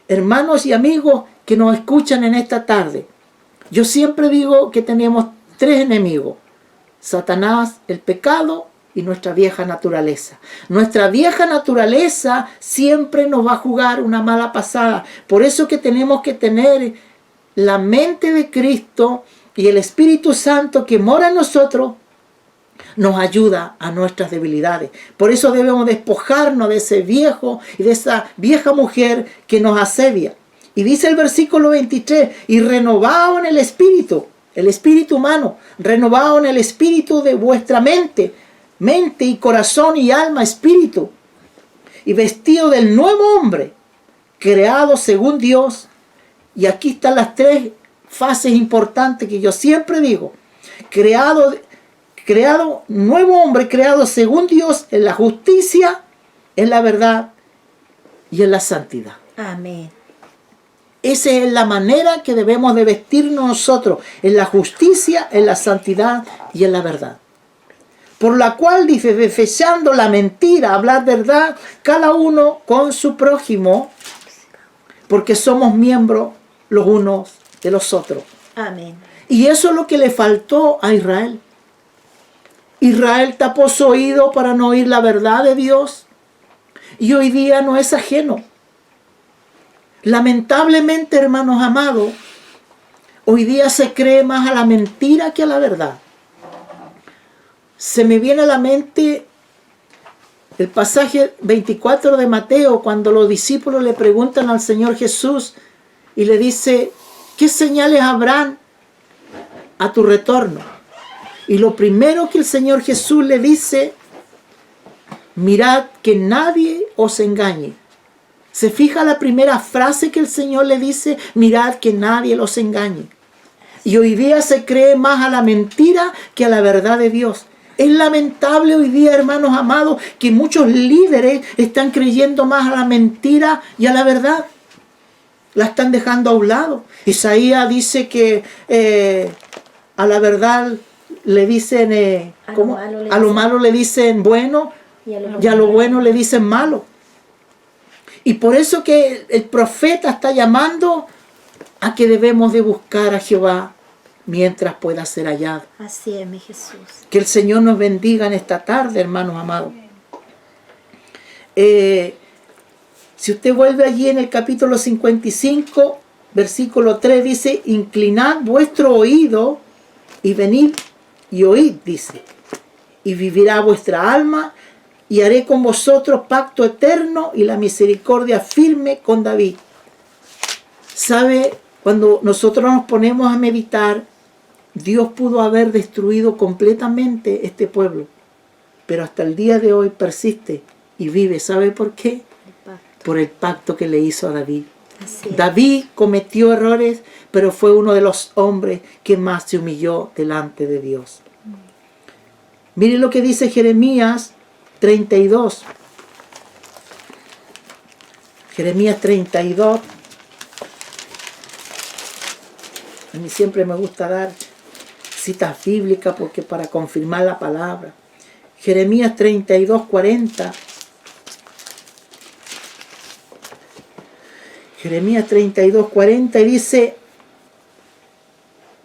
Hermanos y amigos que nos escuchan en esta tarde, yo siempre digo que tenemos tres enemigos: Satanás, el pecado y nuestra vieja naturaleza. Nuestra vieja naturaleza siempre nos va a jugar una mala pasada. Por eso que tenemos que tener la mente de Cristo, y el Espíritu Santo que mora en nosotros nos ayuda a nuestras debilidades. Por eso debemos despojarnos de ese viejo y de esa vieja mujer que nos asedia. Y dice el versículo 23, y renovado en el espíritu humano, renovado en el espíritu de vuestra mente y corazón y alma, espíritu, y vestido del nuevo hombre, creado según Dios. Y aquí están las tres fases importantes que yo siempre digo: creado, nuevo hombre, creado según Dios, en la justicia, en la verdad y en la santidad. Amén. Esa es la manera que debemos de vestirnos nosotros, en la justicia, en la santidad y en la verdad. Por la cual dice, desechando la mentira, hablar verdad, cada uno con su prójimo, porque somos miembros los unos de los otros. Amén. Y eso es lo que le faltó a Israel. Israel tapó su oído para no oír la verdad de Dios, y hoy día no es ajeno. Lamentablemente, hermanos amados, hoy día se cree más a la mentira que a la verdad. Se me viene a la mente el pasaje 24 de Mateo, cuando los discípulos le preguntan al Señor Jesús y le dice, ¿qué señales habrán a tu retorno? Y lo primero que el Señor Jesús le dice, mirad que nadie os engañe. ¿Se fija la primera frase que el Señor le dice? Mirad que nadie los engañe. Y hoy día se cree más a la mentira que a la verdad de Dios. Es lamentable hoy día, hermanos amados, que muchos líderes están creyendo más a la mentira y a la verdad. La están dejando a un lado. Isaías dice que a la verdad le dicen, a lo malo le dicen bueno y a lo bueno le dicen malo. Y por eso que el profeta está llamando a que debemos de buscar a Jehová mientras pueda ser hallado. Así es, mi Jesús. Que el Señor nos bendiga en esta tarde, hermanos amados. Si usted vuelve allí en el capítulo 55, versículo 3, dice, inclinad vuestro oído y venid y oíd, dice, y vivirá vuestra alma, y haré con vosotros pacto eterno y la misericordia firme con David. ¿Sabe? Cuando nosotros nos ponemos a meditar, Dios pudo haber destruido completamente este pueblo, pero hasta el día de hoy persiste y vive. ¿Sabe por qué? Por el pacto que le hizo a David. David cometió errores, pero fue uno de los hombres que más se humilló delante de Dios. Mire lo que dice Jeremías 32. Jeremías 32. A mí siempre me gusta dar citas bíblicas porque para confirmar la palabra. Jeremías 32, 40. Jeremías 32, 40 y dice,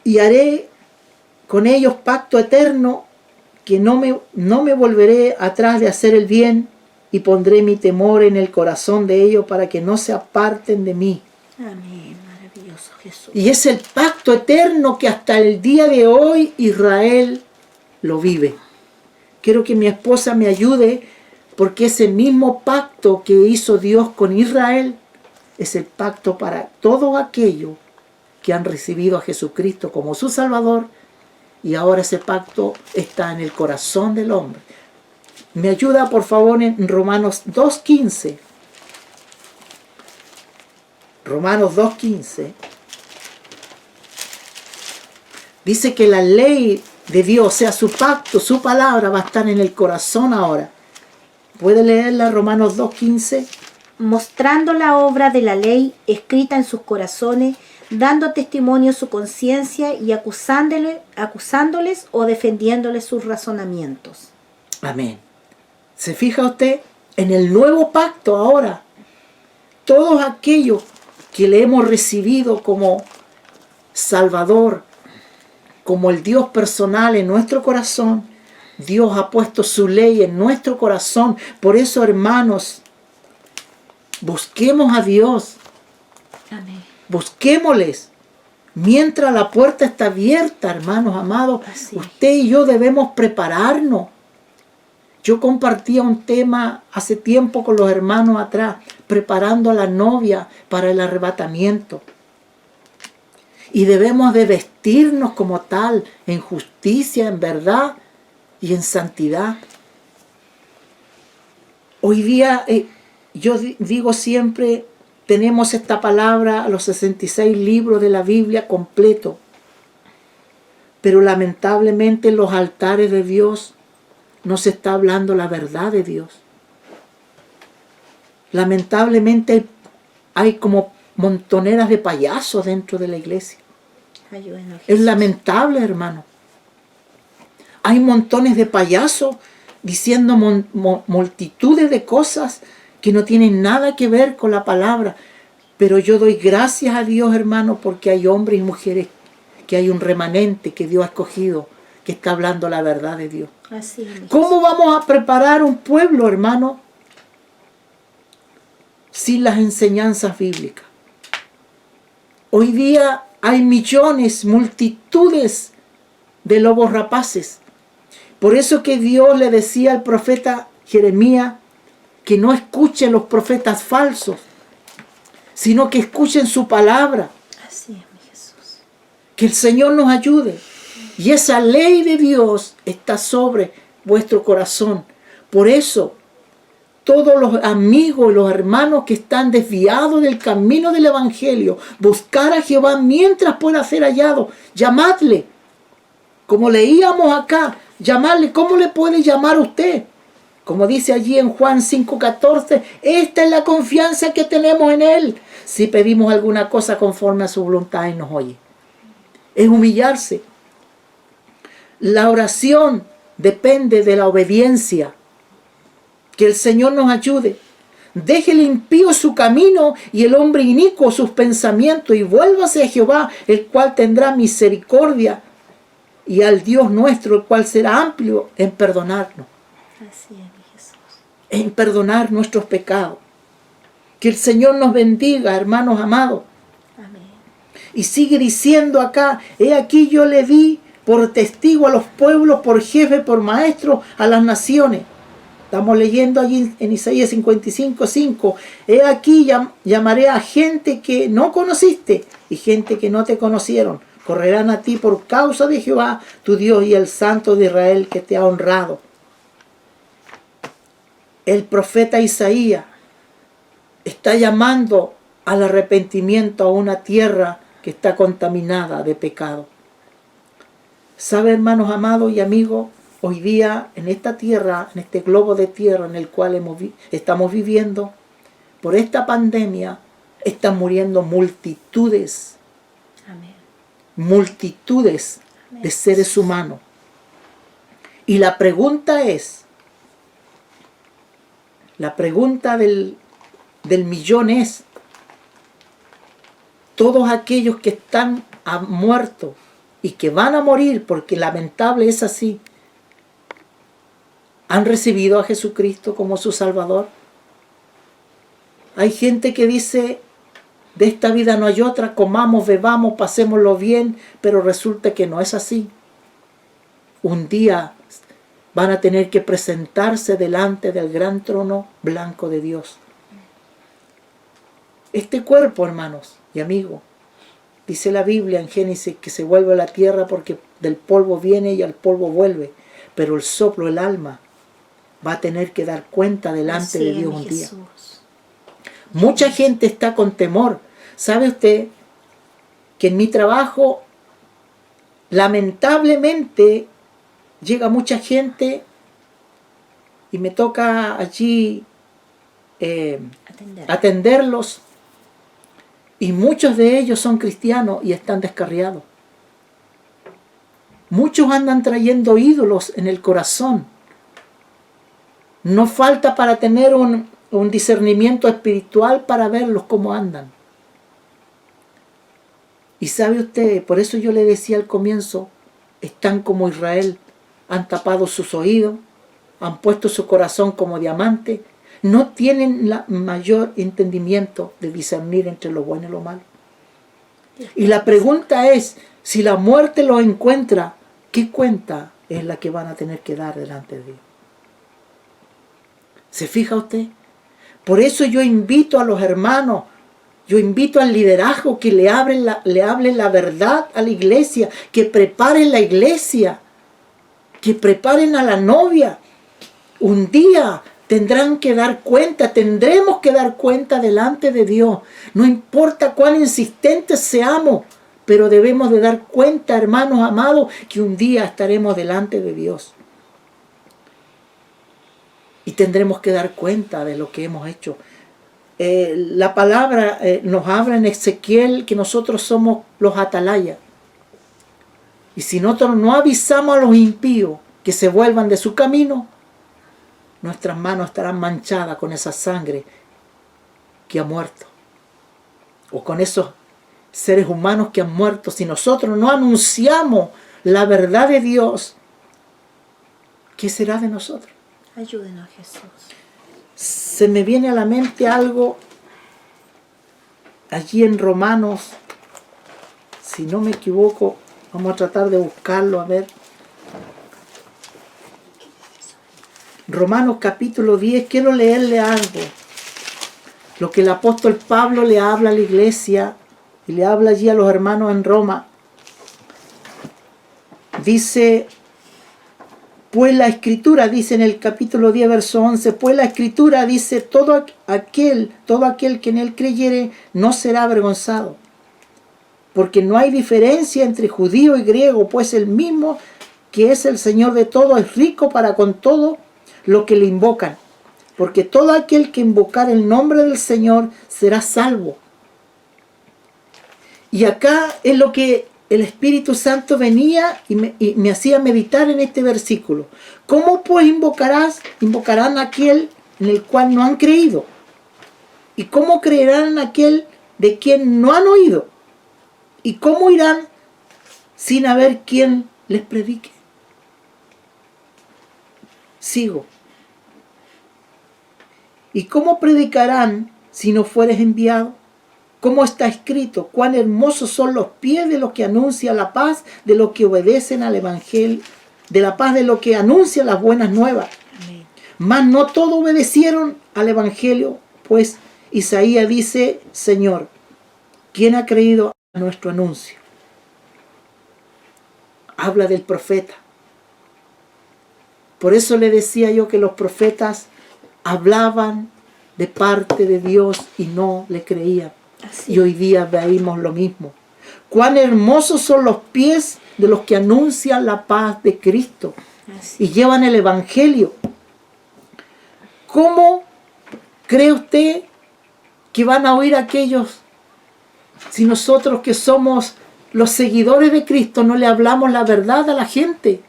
y haré con ellos pacto eterno, que no me volveré atrás de hacer el bien, y pondré mi temor en el corazón de ellos para que no se aparten de mí. Amén, maravilloso Jesús. Y es el pacto eterno que hasta el día de hoy Israel lo vive. Quiero que mi esposa me ayude, porque ese mismo pacto que hizo Dios con Israel es el pacto para todos aquellos que han recibido a Jesucristo como su Salvador y ahora ese pacto está en el corazón del hombre. Me ayuda por favor en Romanos 2.15. Romanos 2.15. Dice que la ley de Dios, o sea, su pacto, su palabra va a estar en el corazón ahora. ¿Puede leerla Romanos 2.15? Mostrando la obra de la ley escrita en sus corazones, dando testimonio su conciencia y acusándoles o defendiéndoles sus razonamientos. Amén. ¿Se fija usted? En el nuevo pacto ahora, todos aquellos que le hemos recibido como Salvador, como el Dios personal en nuestro corazón, Dios ha puesto su ley en nuestro corazón. Por eso, hermanos, busquemos a Dios. Amén. Busquémosles. Mientras la puerta está abierta, hermanos amados, Así es. usted y yo debemos prepararnos. Yo compartía un tema hace tiempo con los hermanos atrás, preparando a la novia para el arrebatamiento. Y debemos de vestirnos como tal, en justicia, en verdad y en santidad. Hoy día, yo digo siempre, tenemos esta palabra, los 66 libros de la Biblia completo. Pero lamentablemente en los altares de Dios no se está hablando la verdad de Dios. Lamentablemente hay como montoneras de payasos dentro de la iglesia. Ayúdenos, Es Jesús. lamentable, hermano. Hay montones de payasos diciendo multitudes de cosas que no tienen nada que ver con la palabra. Pero yo doy gracias a Dios, hermano, porque hay hombres y mujeres, que hay un remanente que Dios ha escogido, que está hablando la verdad de Dios. Así es, mi ¿Cómo vamos a preparar un pueblo, hermano, sin las enseñanzas bíblicas? Hoy día hay millones, multitudes de lobos rapaces. Por eso que Dios le decía al profeta Jeremías que no escuchen los profetas falsos, sino que escuchen su palabra. Así es, mi Jesús. Que el Señor nos ayude. Y esa ley de Dios está sobre vuestro corazón. Por eso, todos los amigos y los hermanos que están desviados del camino del Evangelio, buscar a Jehová mientras pueda ser hallado. Llamadle. Como leíamos acá, llamarle. ¿Cómo le puede llamar usted? Como dice allí en Juan 5:14, esta es la confianza que tenemos en Él. Si pedimos alguna cosa conforme a su voluntad, Él nos oye. Es humillarse. La oración depende de la obediencia. Que el Señor nos ayude. Deje el impío su camino y el hombre inicuo sus pensamientos y vuélvase a Jehová, el cual tendrá misericordia, y al Dios nuestro, el cual será amplio en perdonarnos, Así es, mi Jesús. en perdonar nuestros pecados. Que el Señor nos bendiga, hermanos amados. Amén. Y sigue diciendo acá, he aquí yo le di por testigo a los pueblos, por jefe, por maestro, a las naciones. Estamos leyendo allí en Isaías 55:5. He aquí llamaré a gente que no conociste y gente que no te conocieron. Correrán a ti por causa de Jehová, tu Dios, y el Santo de Israel que te ha honrado. El profeta Isaías está llamando al arrepentimiento a una tierra que está contaminada de pecado. ¿Sabe, hermanos amados y amigos? Hoy día en esta tierra, en este globo de tierra en el cual estamos viviendo, por esta pandemia están muriendo multitudes, Amén. multitudes de seres humanos. Y la pregunta del millón es, todos aquellos que están muertos y que van a morir, porque lamentable es así, ¿han recibido a Jesucristo como su Salvador? Hay gente que dice, de esta vida no hay otra, comamos, bebamos, pasémoslo bien, pero resulta que no es así. Un día van a tener que presentarse delante del gran trono blanco de Dios. Este cuerpo, hermanos y amigos, Dice la Biblia en Génesis que se vuelve a la tierra porque del polvo viene y al polvo vuelve. Pero el soplo, el alma, va a tener que dar cuenta delante de Dios un día. Mucha gente está con temor. ¿Sabe usted que en mi trabajo, lamentablemente, llega mucha gente y me toca allí atenderlos? Y muchos de ellos son cristianos y están descarriados. Muchos andan trayendo ídolos en el corazón. No falta para tener un discernimiento espiritual para verlos cómo andan. Y sabe usted, por eso yo le decía al comienzo, están como Israel, han tapado sus oídos, han puesto su corazón como diamante, no tienen el mayor entendimiento de discernir entre lo bueno y lo malo. Y la pregunta es, si la muerte los encuentra, ¿qué cuenta es la que van a tener que dar delante de Dios? ¿Se fija usted? Por eso yo invito a los hermanos, yo invito al liderazgo que le hablen la verdad a la iglesia, que preparen la iglesia, que preparen a la novia. Un día tendrán que dar cuenta, tendremos que dar cuenta delante de Dios. No importa cuán insistentes seamos, pero debemos de dar cuenta, hermanos amados, que un día estaremos delante de Dios. Y tendremos que dar cuenta de lo que hemos hecho. La palabra nos habla en Ezequiel que nosotros somos los atalayas. Y si nosotros no avisamos a los impíos que se vuelvan de su camino, nuestras manos estarán manchadas con esa sangre que ha muerto. O con esos seres humanos que han muerto. Si nosotros no anunciamos la verdad de Dios, ¿qué será de nosotros? Ayúdenos, Jesús. Se me viene a la mente algo allí en Romanos, si no me equivoco, vamos a tratar de buscarlo, a ver. Romanos capítulo 10, quiero leerle algo. Lo que el apóstol Pablo le habla a la iglesia y le habla allí a los hermanos en Roma. Dice, pues la escritura, dice en el capítulo 10, verso 11, pues la escritura dice, todo aquel que en él creyere no será avergonzado. Porque no hay diferencia entre judío y griego, pues el mismo que es el Señor de todo es rico para con todo lo que le invocan. Porque todo aquel que invocar el nombre del Señor será salvo. Y acá es lo que el Espíritu Santo venía y me hacía meditar en este versículo. ¿Cómo pues invocarán a aquel en el cual no han creído? ¿Y cómo creerán en aquel de quien no han oído? ¿Y cómo irán sin haber quien les predique? Sigo. ¿Y cómo predicarán si no fueres enviado? ¿Cómo está escrito? Cuán hermosos son los pies de los que anuncian la paz, de los que obedecen al Evangelio, de la paz de los que anuncian las buenas nuevas. Amén. Mas no todos obedecieron al Evangelio, pues Isaías dice, Señor, ¿quién ha creído a nuestro anuncio? Habla del profeta. Por eso le decía yo que los profetas hablaban de parte de Dios y no le creían. Así. Y hoy día veíamos lo mismo. Cuán hermosos son los pies de los que anuncian la paz de Cristo. Así. Y llevan el Evangelio. ¿Cómo cree usted que van a oír aquellos si nosotros que somos los seguidores de Cristo no le hablamos la verdad a la gente?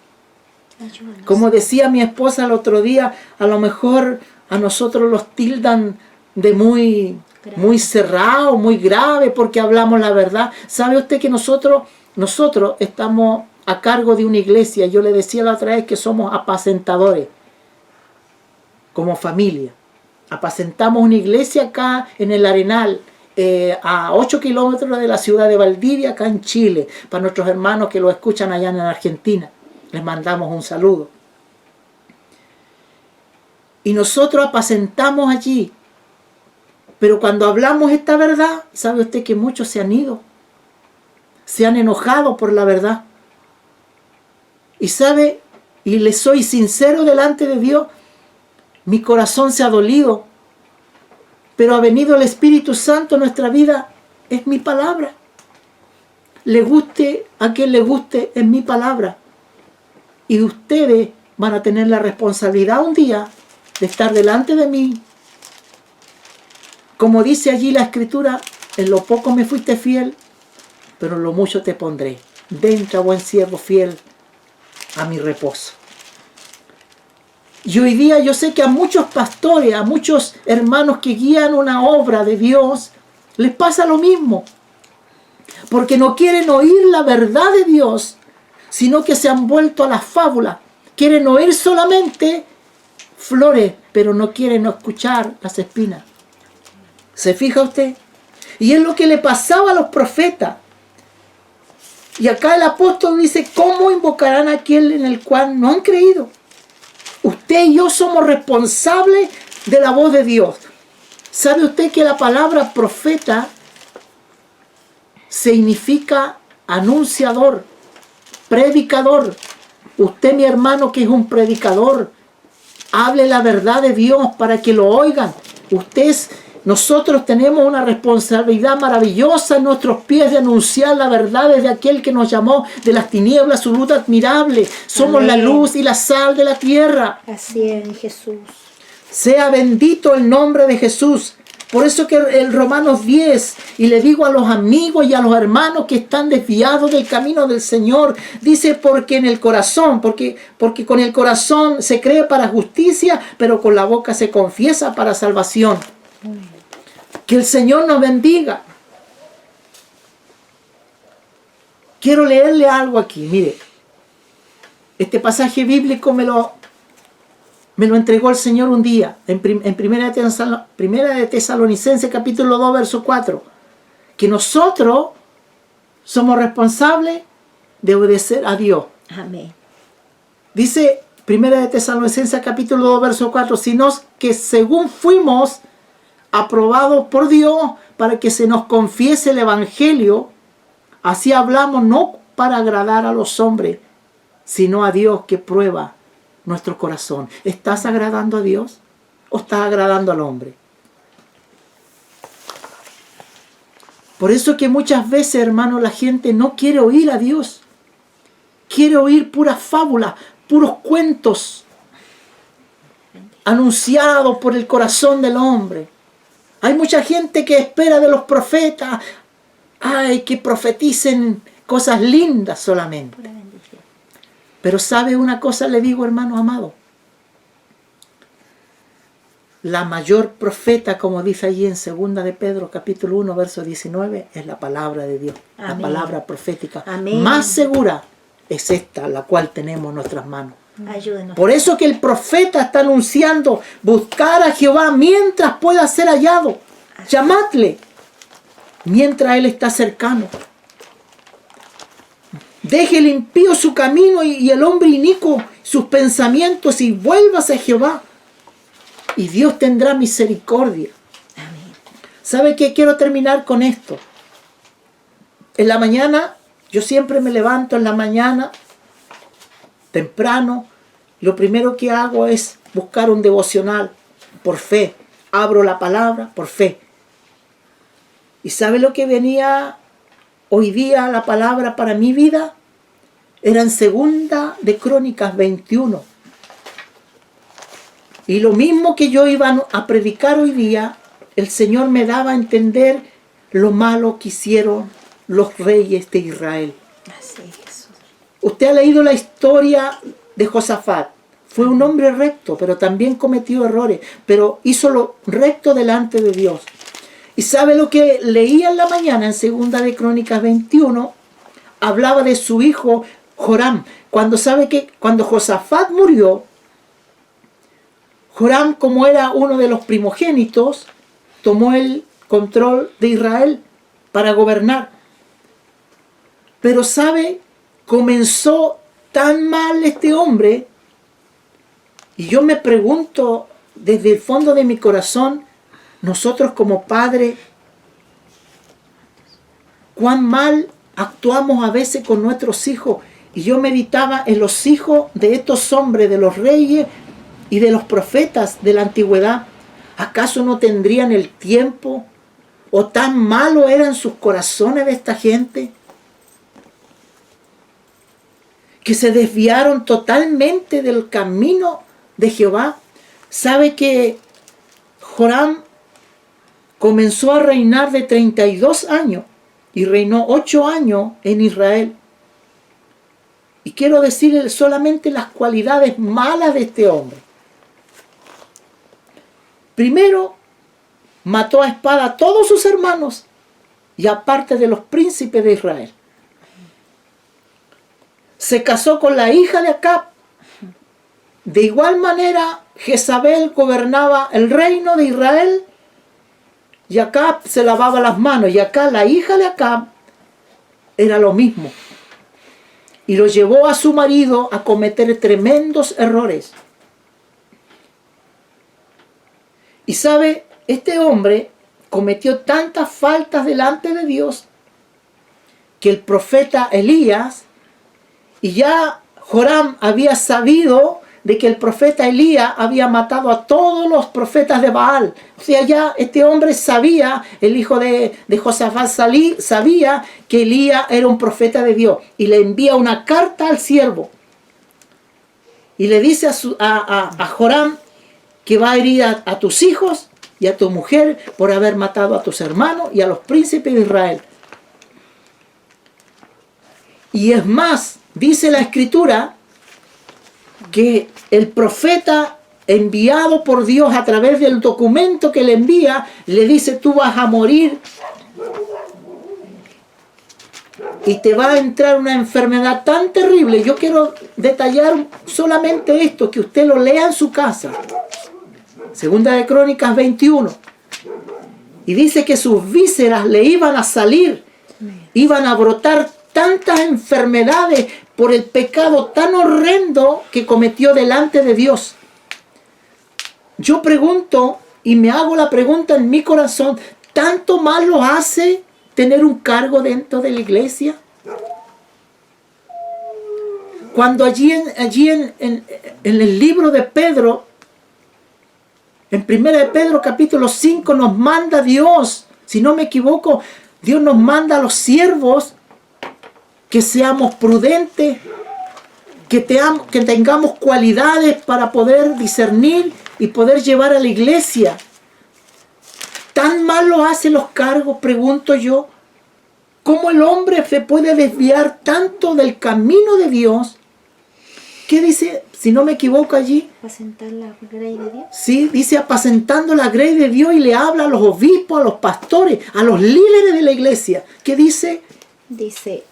Ayúdanos. Como decía mi esposa el otro día, a lo mejor a nosotros los tildan de muy cerrado, muy grave, porque hablamos la verdad. ¿Sabe usted que nosotros estamos a cargo de una iglesia? Yo le decía la otra vez que somos apacentadores, como familia. Apacentamos una iglesia acá en el Arenal, a 8 kilómetros de la ciudad de Valdivia, acá en Chile, para nuestros hermanos que lo escuchan allá en Argentina. Les mandamos un saludo. Y nosotros apacentamos allí. Pero cuando hablamos esta verdad, ¿sabe usted que muchos se han ido? se han enojado por la verdad. Y sabe, y le soy sincero delante de Dios, mi corazón se ha dolido, pero ha venido el Espíritu Santo a nuestra vida, es mi palabra. Le guste a quien le guste, es mi palabra. Y ustedes van a tener la responsabilidad un día de estar delante de mí. Como dice allí la Escritura, en lo poco me fuiste fiel, pero en lo mucho te pondré. Entra, buen siervo fiel, a mi reposo. Y hoy día yo sé que a muchos pastores, a muchos hermanos que guían una obra de Dios, les pasa lo mismo. Porque no quieren oír la verdad de Dios, sino que se han vuelto a la fábula. Quieren oír solamente flores, pero no quieren escuchar las espinas. ¿Se fija usted? Y es lo que le pasaba a los profetas. Y acá el apóstol dice, ¿cómo invocarán a aquel en el cual no han creído? Usted y yo somos responsables de la voz de Dios. ¿Sabe usted que la palabra profeta significa anunciador, predicador? Usted, mi hermano, que es un predicador, hable la verdad de Dios para que lo oigan. Nosotros tenemos una responsabilidad maravillosa en nuestros pies de anunciar la verdad de aquel que nos llamó de las tinieblas, su luz admirable. Somos Amén. la luz y la sal de la tierra. Así es, Jesús. Sea bendito el nombre de Jesús. Por eso que el Romanos 10, y le digo a los amigos y a los hermanos que están desviados del camino del Señor, dice porque en el corazón, porque con el corazón se cree para justicia, pero con la boca se confiesa para salvación. Que el Señor nos bendiga. Quiero leerle algo aquí, mire. Este pasaje bíblico me lo entregó el Señor un día, en Primera de Tesalonicenses capítulo 2, verso 4. Que nosotros somos responsables de obedecer a Dios. Amén. Dice Primera de Tesalonicenses capítulo 2, verso 4, sino que según fuimos aprobados por Dios para que se nos confiese el Evangelio, así hablamos no para agradar a los hombres, sino a Dios que prueba nuestro corazón. ¿Estás agradando a Dios o estás agradando al hombre? Por eso que muchas veces, hermano, la gente no quiere oír a Dios. Quiere oír puras fábulas, puros cuentos anunciados por el corazón del hombre. Hay mucha gente que espera de los profetas, que profeticen cosas lindas solamente. Pero ¿sabe una cosa? Le digo, hermano amado. La mayor profeta, como dice allí en 2 de Pedro, capítulo 1, verso 19, es la palabra de Dios. Amén. La palabra profética. Amén. Más segura es esta, la cual tenemos en nuestras manos. Ayúdenos. Por eso que el profeta está anunciando, buscar a Jehová mientras pueda ser hallado. Llamadle mientras Él está cercano. Deje el impío su camino y el hombre inicuo sus pensamientos y vuélvase a Jehová. Y Dios tendrá misericordia. Amén. ¿Sabe qué? Quiero terminar con esto. En la mañana, yo siempre me levanto en la mañana, temprano. Lo primero que hago es buscar un devocional por fe. Abro la palabra por fe. ¿Y sabe lo que venía hoy día la palabra para mi vida? Era en 2 de Crónicas 21. Y lo mismo que yo iba a predicar hoy día, el Señor me daba a entender lo malo que hicieron los reyes de Israel. Así es, Jesús. Usted ha leído la historia de Josafat. Fue un hombre recto, pero también cometió errores, pero hizo lo recto delante de Dios. ¿Y sabe lo que leía en la mañana en 2 de Crónicas 21? Hablaba de su hijo Joram. Cuando Josafat murió, Joram, como era uno de los primogénitos, tomó el control de Israel para gobernar. Pero ¿sabe? Comenzó tan mal este hombre, y yo me pregunto desde el fondo de mi corazón, nosotros como padres, ¿cuán mal actuamos a veces con nuestros hijos. Y yo meditaba en los hijos de estos hombres, de los reyes y de los profetas de la antigüedad. ¿Acaso no tendrían el tiempo? ¿O tan malos eran sus corazones de esta gente? Que se desviaron totalmente del camino de Jehová. ¿Sabe que Joram comenzó a reinar de 32 años y reinó 8 años en Israel? Y quiero decirle solamente las cualidades malas de este hombre. Primero, mató a espada a todos sus hermanos y aparte de los príncipes de Israel. Se casó con la hija de Acab. De igual manera, Jezabel gobernaba el reino de Israel y Acab se lavaba las manos. Y acá la hija de Acab era lo mismo. Y lo llevó a su marido a cometer tremendos errores. Y sabe, este hombre cometió tantas faltas delante de Dios que el profeta Elías, y ya Joram había sabido de que el profeta Elías había matado a todos los profetas de Baal. O sea, ya este hombre sabía, el hijo de Josafat sabía que Elías era un profeta de Dios. Y le envía una carta al siervo. Y le dice a Joram que va a herir a tus hijos y a tu mujer por haber matado a tus hermanos y a los príncipes de Israel. Y es más, dice la Escritura que el profeta enviado por Dios a través del documento que le envía, le dice: tú vas a morir y te va a entrar una enfermedad tan terrible. Yo quiero detallar solamente esto, que usted lo lea en su casa. Segunda de Crónicas 21. Y dice que sus vísceras le iban a salir, iban a brotar tantas enfermedades por el pecado tan horrendo que cometió delante de Dios. Yo pregunto, y me hago la pregunta en mi corazón, ¿tanto mal lo hace tener un cargo dentro de la iglesia? Cuando allí en el libro de Pedro, en 1 de Pedro capítulo 5, nos manda Dios, si no me equivoco, Dios nos manda a los siervos que seamos prudentes, que tengamos cualidades para poder discernir y poder llevar a la iglesia. ¿Tan mal lo hacen los cargos? Pregunto yo. ¿Cómo el hombre se puede desviar tanto del camino de Dios? ¿Qué dice, si no me equivoco allí? Apacentar la grey de Dios. Sí, dice apacentando la grey de Dios, y le habla a los obispos, a los pastores, a los líderes de la iglesia. ¿Qué dice? Dice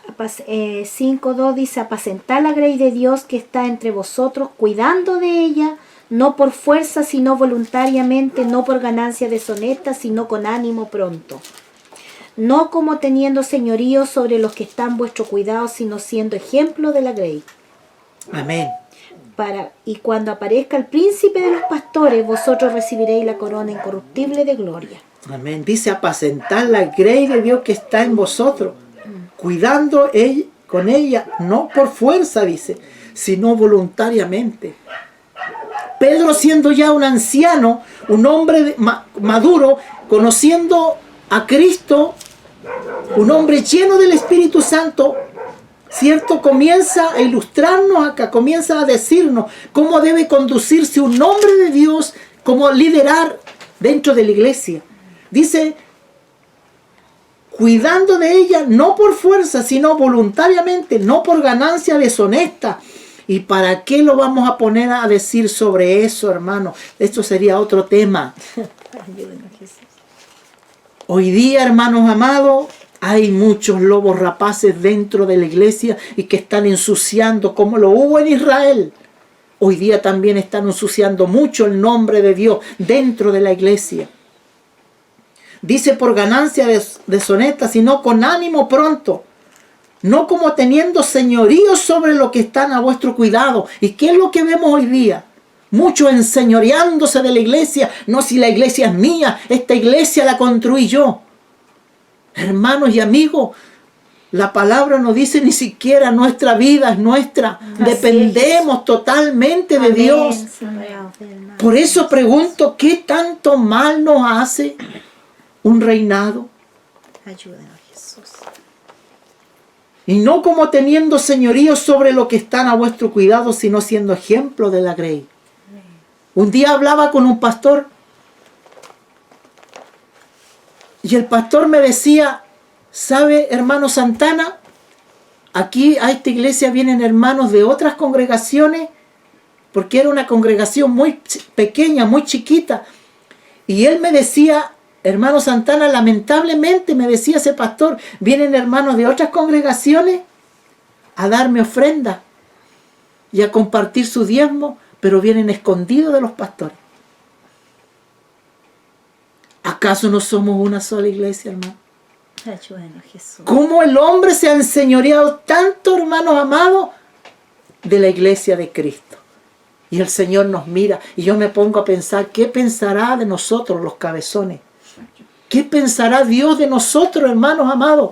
5:2, dice: apacentar la grey de Dios que está entre vosotros, cuidando de ella, no por fuerza, sino voluntariamente, no por ganancia deshonesta, sino con ánimo pronto. No como teniendo señorío sobre los que están vuestro cuidado, sino siendo ejemplo de la grey. Amén. Y cuando aparezca el príncipe de los pastores, vosotros recibiréis la corona incorruptible de gloria. Amén. Dice apacentar la grey de Dios que está en vosotros, cuidando con ella, no por fuerza, dice, sino voluntariamente. Pedro, siendo ya un anciano, un hombre maduro, conociendo a Cristo, un hombre lleno del Espíritu Santo, ¿cierto? Comienza a ilustrarnos acá, comienza a decirnos cómo debe conducirse un hombre de Dios, cómo liderar dentro de la iglesia. Dice, cuidando de ella, no por fuerza, sino voluntariamente, no por ganancia deshonesta. ¿Y para qué lo vamos a poner a decir sobre eso, hermano? Esto sería otro tema. Hoy día, hermanos amados, hay muchos lobos rapaces dentro de la iglesia y que están ensuciando, como lo hubo en Israel. Hoy día también están ensuciando mucho el nombre de Dios dentro de la iglesia. Dice por ganancia deshonesta, sino con ánimo pronto. No como teniendo señorío sobre lo que están a vuestro cuidado. ¿Y qué es lo que vemos hoy día? Muchos enseñoreándose de la iglesia. No, si la iglesia es mía, esta iglesia la construí yo. Hermanos y amigos, La palabra no dice ni siquiera nuestra vida es nuestra. Dependemos totalmente de Amén, Dios. Señor, del mal. Por eso pregunto, ¿qué tanto mal nos hace un reinado? Ayúdanos, Jesús. Y no como teniendo señorío sobre lo que están a vuestro cuidado, sino siendo ejemplo de la grey. Un día hablaba con un pastor y el pastor me decía, ¿sabe, hermano Santana? Aquí a esta iglesia vienen hermanos de otras congregaciones, porque era una congregación muy pequeña, muy chiquita. Y él me decía, hermano Santana, lamentablemente, me decía ese pastor, vienen hermanos de otras congregaciones a darme ofrenda y a compartir su diezmo, pero vienen escondidos de los pastores. ¿Acaso no somos una sola iglesia, hermano? Ayúdanos, Jesús. ¿Cómo el hombre se ha enseñoreado tanto, hermanos amados, de la iglesia de Cristo? Y el Señor nos mira y yo me pongo a pensar, ¿qué pensará de nosotros los cabezones? ¿Qué pensará Dios de nosotros, hermanos amados?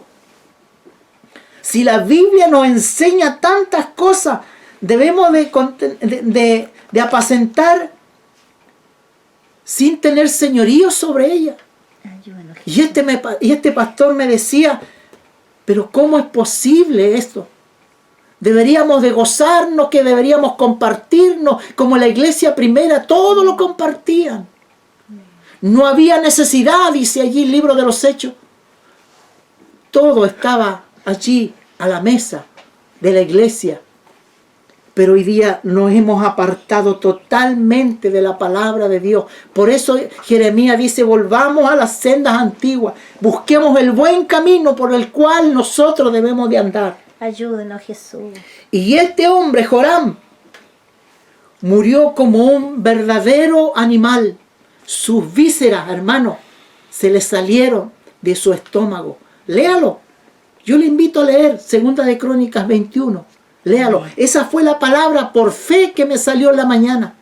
Si la Biblia nos enseña tantas cosas, debemos de apacentar sin tener señorío sobre ella. Ayúdanos, Y este pastor me decía, pero ¿cómo es posible esto? Deberíamos de gozarnos, que deberíamos compartirnos, como la iglesia primera, todo lo compartían. No había necesidad, dice allí el libro de los Hechos. Todo estaba allí a la mesa de la iglesia. Pero hoy día nos hemos apartado totalmente de la palabra de Dios. Por eso Jeremías dice, volvamos a las sendas antiguas. Busquemos el buen camino por el cual nosotros debemos de andar. Ayúdanos, Jesús. Y este hombre, Joram, murió como un verdadero animal. Sus vísceras, hermano, se le salieron de su estómago. Léalo. Yo le invito a leer 2 de Crónicas 21. Léalo. Esa fue la palabra por fe que me salió en la mañana.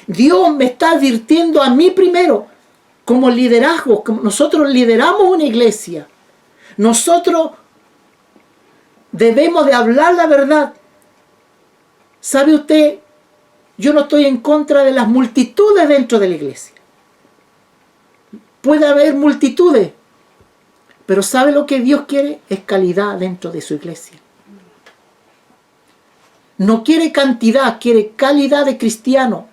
Dios me está advirtiendo a mí primero, como liderazgo, como nosotros lideramos una iglesia. Nosotros debemos de hablar la verdad. ¿Sabe usted? Yo no estoy en contra de las multitudes dentro de la iglesia. Puede haber multitudes, pero ¿sabe lo que Dios quiere? Es calidad dentro de su iglesia. No quiere cantidad, quiere calidad de cristiano.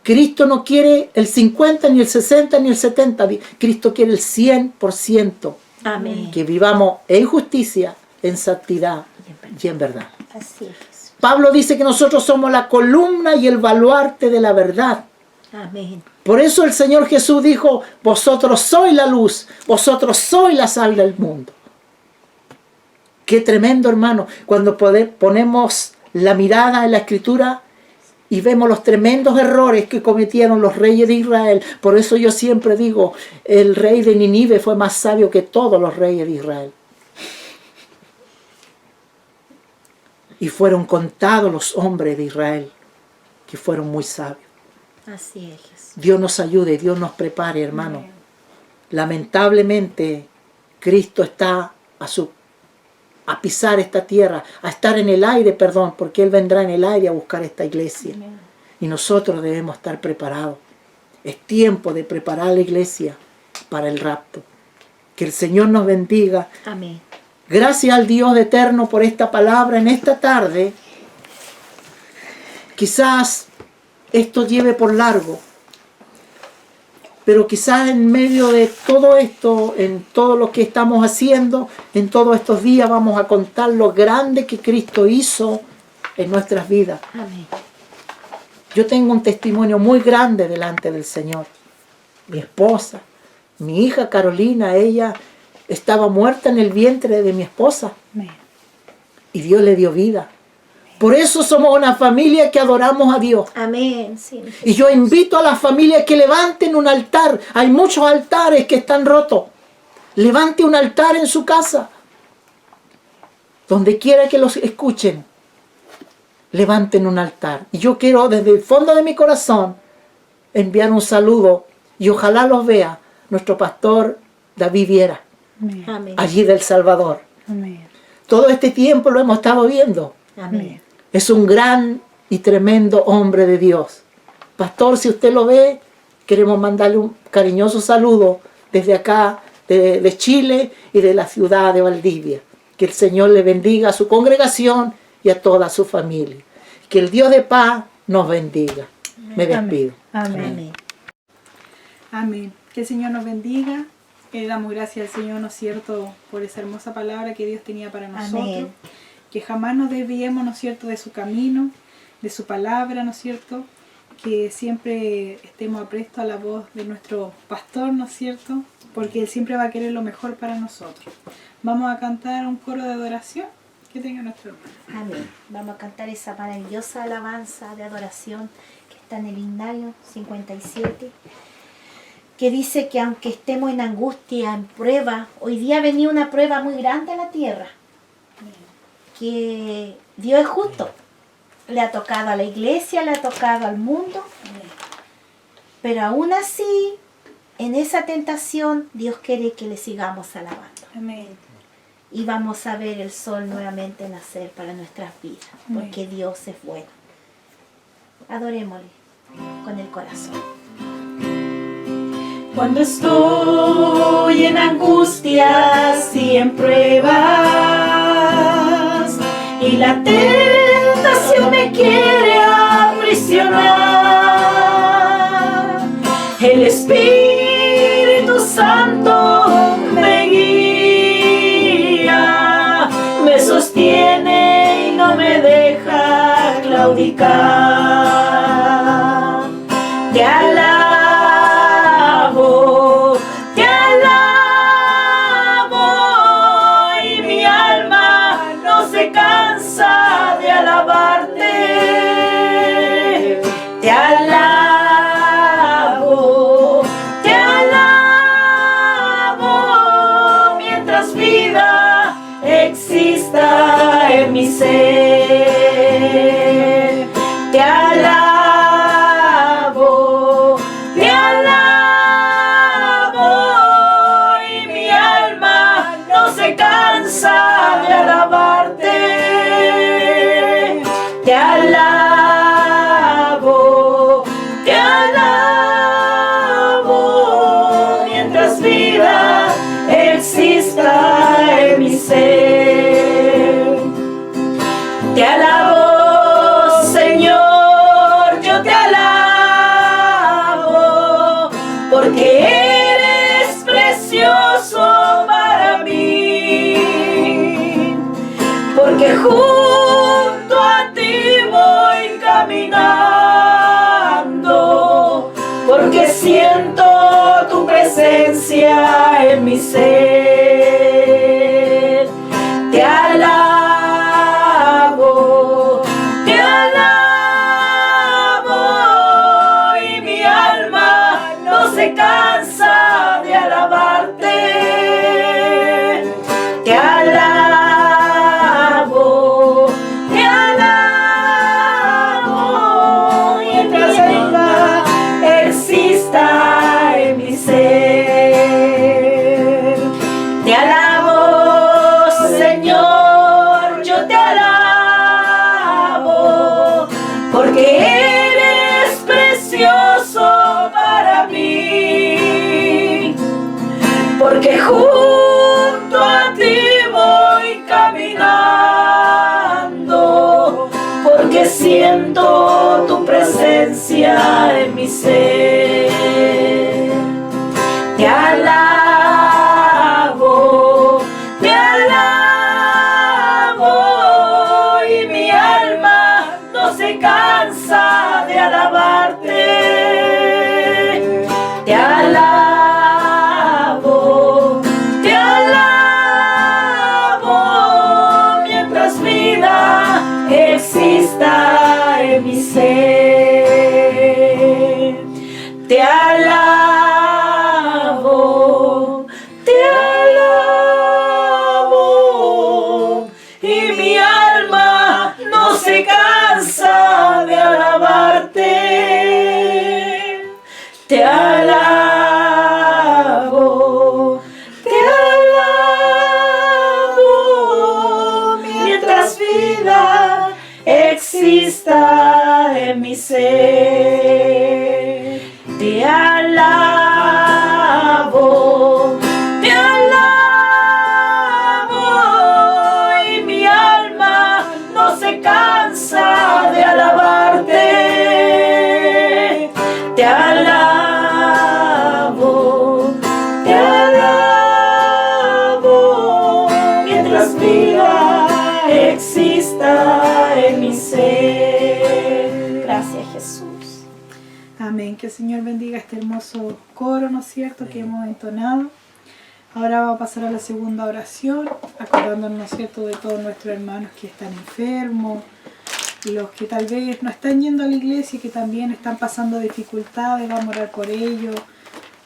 Cristo no quiere el 50, ni el 60, ni el 70. Cristo quiere el 100%. Amén. Que vivamos en justicia, en santidad y en verdad. Así es, Jesús. Pablo dice que nosotros somos la columna y el baluarte de la verdad. Amén. Por eso el Señor Jesús dijo, vosotros sois la luz, vosotros sois la sal del mundo. Qué tremendo, hermano, cuando ponemos la mirada en la Escritura y vemos los tremendos errores que cometieron los reyes de Israel. Por eso yo siempre digo, el rey de Nínive fue más sabio que todos los reyes de Israel. Y fueron contados los hombres de Israel, que fueron muy sabios. Así es, Jesús. Dios nos ayude, Dios nos prepare, hermano. Amén. Lamentablemente, Cristo está a pisar esta tierra, a estar en el aire, perdón, porque Él vendrá en el aire a buscar esta iglesia. Amén. Y nosotros debemos estar preparados. Es tiempo de preparar la iglesia para el rapto. Que el Señor nos bendiga. Amén. Gracias al Dios eterno por esta palabra en esta tarde. Quizás esto lleve por largo, pero quizás en medio de todo esto, en todo lo que estamos haciendo, en todos estos días vamos a contar lo grande que Cristo hizo en nuestras vidas. Amén. Yo tengo un testimonio muy grande delante del Señor. Mi esposa, mi hija Carolina, ella estaba muerta en el vientre de mi esposa. Amén. Y Dios le dio vida. Por eso somos una familia que adoramos a Dios. Amén. Sí, y yo invito a las familias que levanten un altar. Hay muchos altares que están rotos. Levante un altar en su casa. Donde quiera que los escuchen, levanten un altar. Y yo quiero desde el fondo de mi corazón enviar un saludo y ojalá los vea nuestro pastor David Viera, Amén. allí del Salvador. Amén. Todo este tiempo lo hemos estado viendo. Amén. Es un gran y tremendo hombre de Dios. Pastor, si usted lo ve, queremos mandarle un cariñoso saludo desde acá, de Chile y de la ciudad de Valdivia. Que el Señor le bendiga a su congregación y a toda su familia. Que el Dios de paz nos bendiga. Me despido. Amén. Amén. Amén. Que el Señor nos bendiga. Le damos gracias al Señor, ¿no es cierto?, por esa hermosa palabra que Dios tenía para nosotros. Amén. Que jamás nos desviemos, ¿no es cierto?, de su camino, de su palabra, ¿no es cierto? Que siempre estemos aprestos a la voz de nuestro pastor, ¿no es cierto? Porque Él siempre va a querer lo mejor para nosotros. Vamos a cantar un coro de adoración que tenga nuestro hermano. Amén. Vamos a cantar esa maravillosa alabanza de adoración que está en el himnario 57, que dice que aunque estemos en angustia, en prueba, hoy día venía una prueba muy grande a la tierra, que Dios es justo. Le ha tocado a la iglesia, le ha tocado al mundo, pero aún así, en esa tentación, Dios quiere que le sigamos alabando. Amén. Y vamos a ver el sol nuevamente nacer para nuestras vidas, Amén. porque Dios es bueno. Adorémosle con el corazón. Cuando estoy en angustias y en pruebas y la tentación me quiere aprisionar, el Espíritu Santo me guía, me sostiene y no me deja claudicar. Te alabo, y mi alma no se cansa de alabarte. Te alabo, mientras vida exista en mi ser. Te alabo, y mi alma no se cansa de alabarte. Te alabo, mientras vida exista en mi ser. Te alabo, Señor, yo te alabo, porque eres precioso para mí, porque junto a ti voy caminando, porque siento tu presencia en mi ser. Te alabo, y mi alma no se cansa de alabarte. Te alabo, mientras vida exista en mi ser. Te alabo, Señor, yo te alabo, porque eres precioso para mí, porque junto a ti voy caminando, porque siento tu presencia en mi ser. Te alabo, y mi alma no se cansa de alabarte. Te alabo, mientras vida exista en mi ser. Te alabo, y mi alma no se cansa de alabarte. Te alabo, exista en mi ser. Te alabo, y mi alma no se cansa de alabarte. Te alabo, mientras vida exista en mi ser. Gracias, Jesús. Amén. Que el Señor bendiga este hermoso coro, ¿no es cierto?, que hemos entonado. Ahora vamos a pasar a la segunda oración, acordándonos, ¿no es cierto?, de todos nuestros hermanos que están enfermos, los que tal vez no están yendo a la iglesia y que también están pasando dificultades. Vamos a orar por ellos,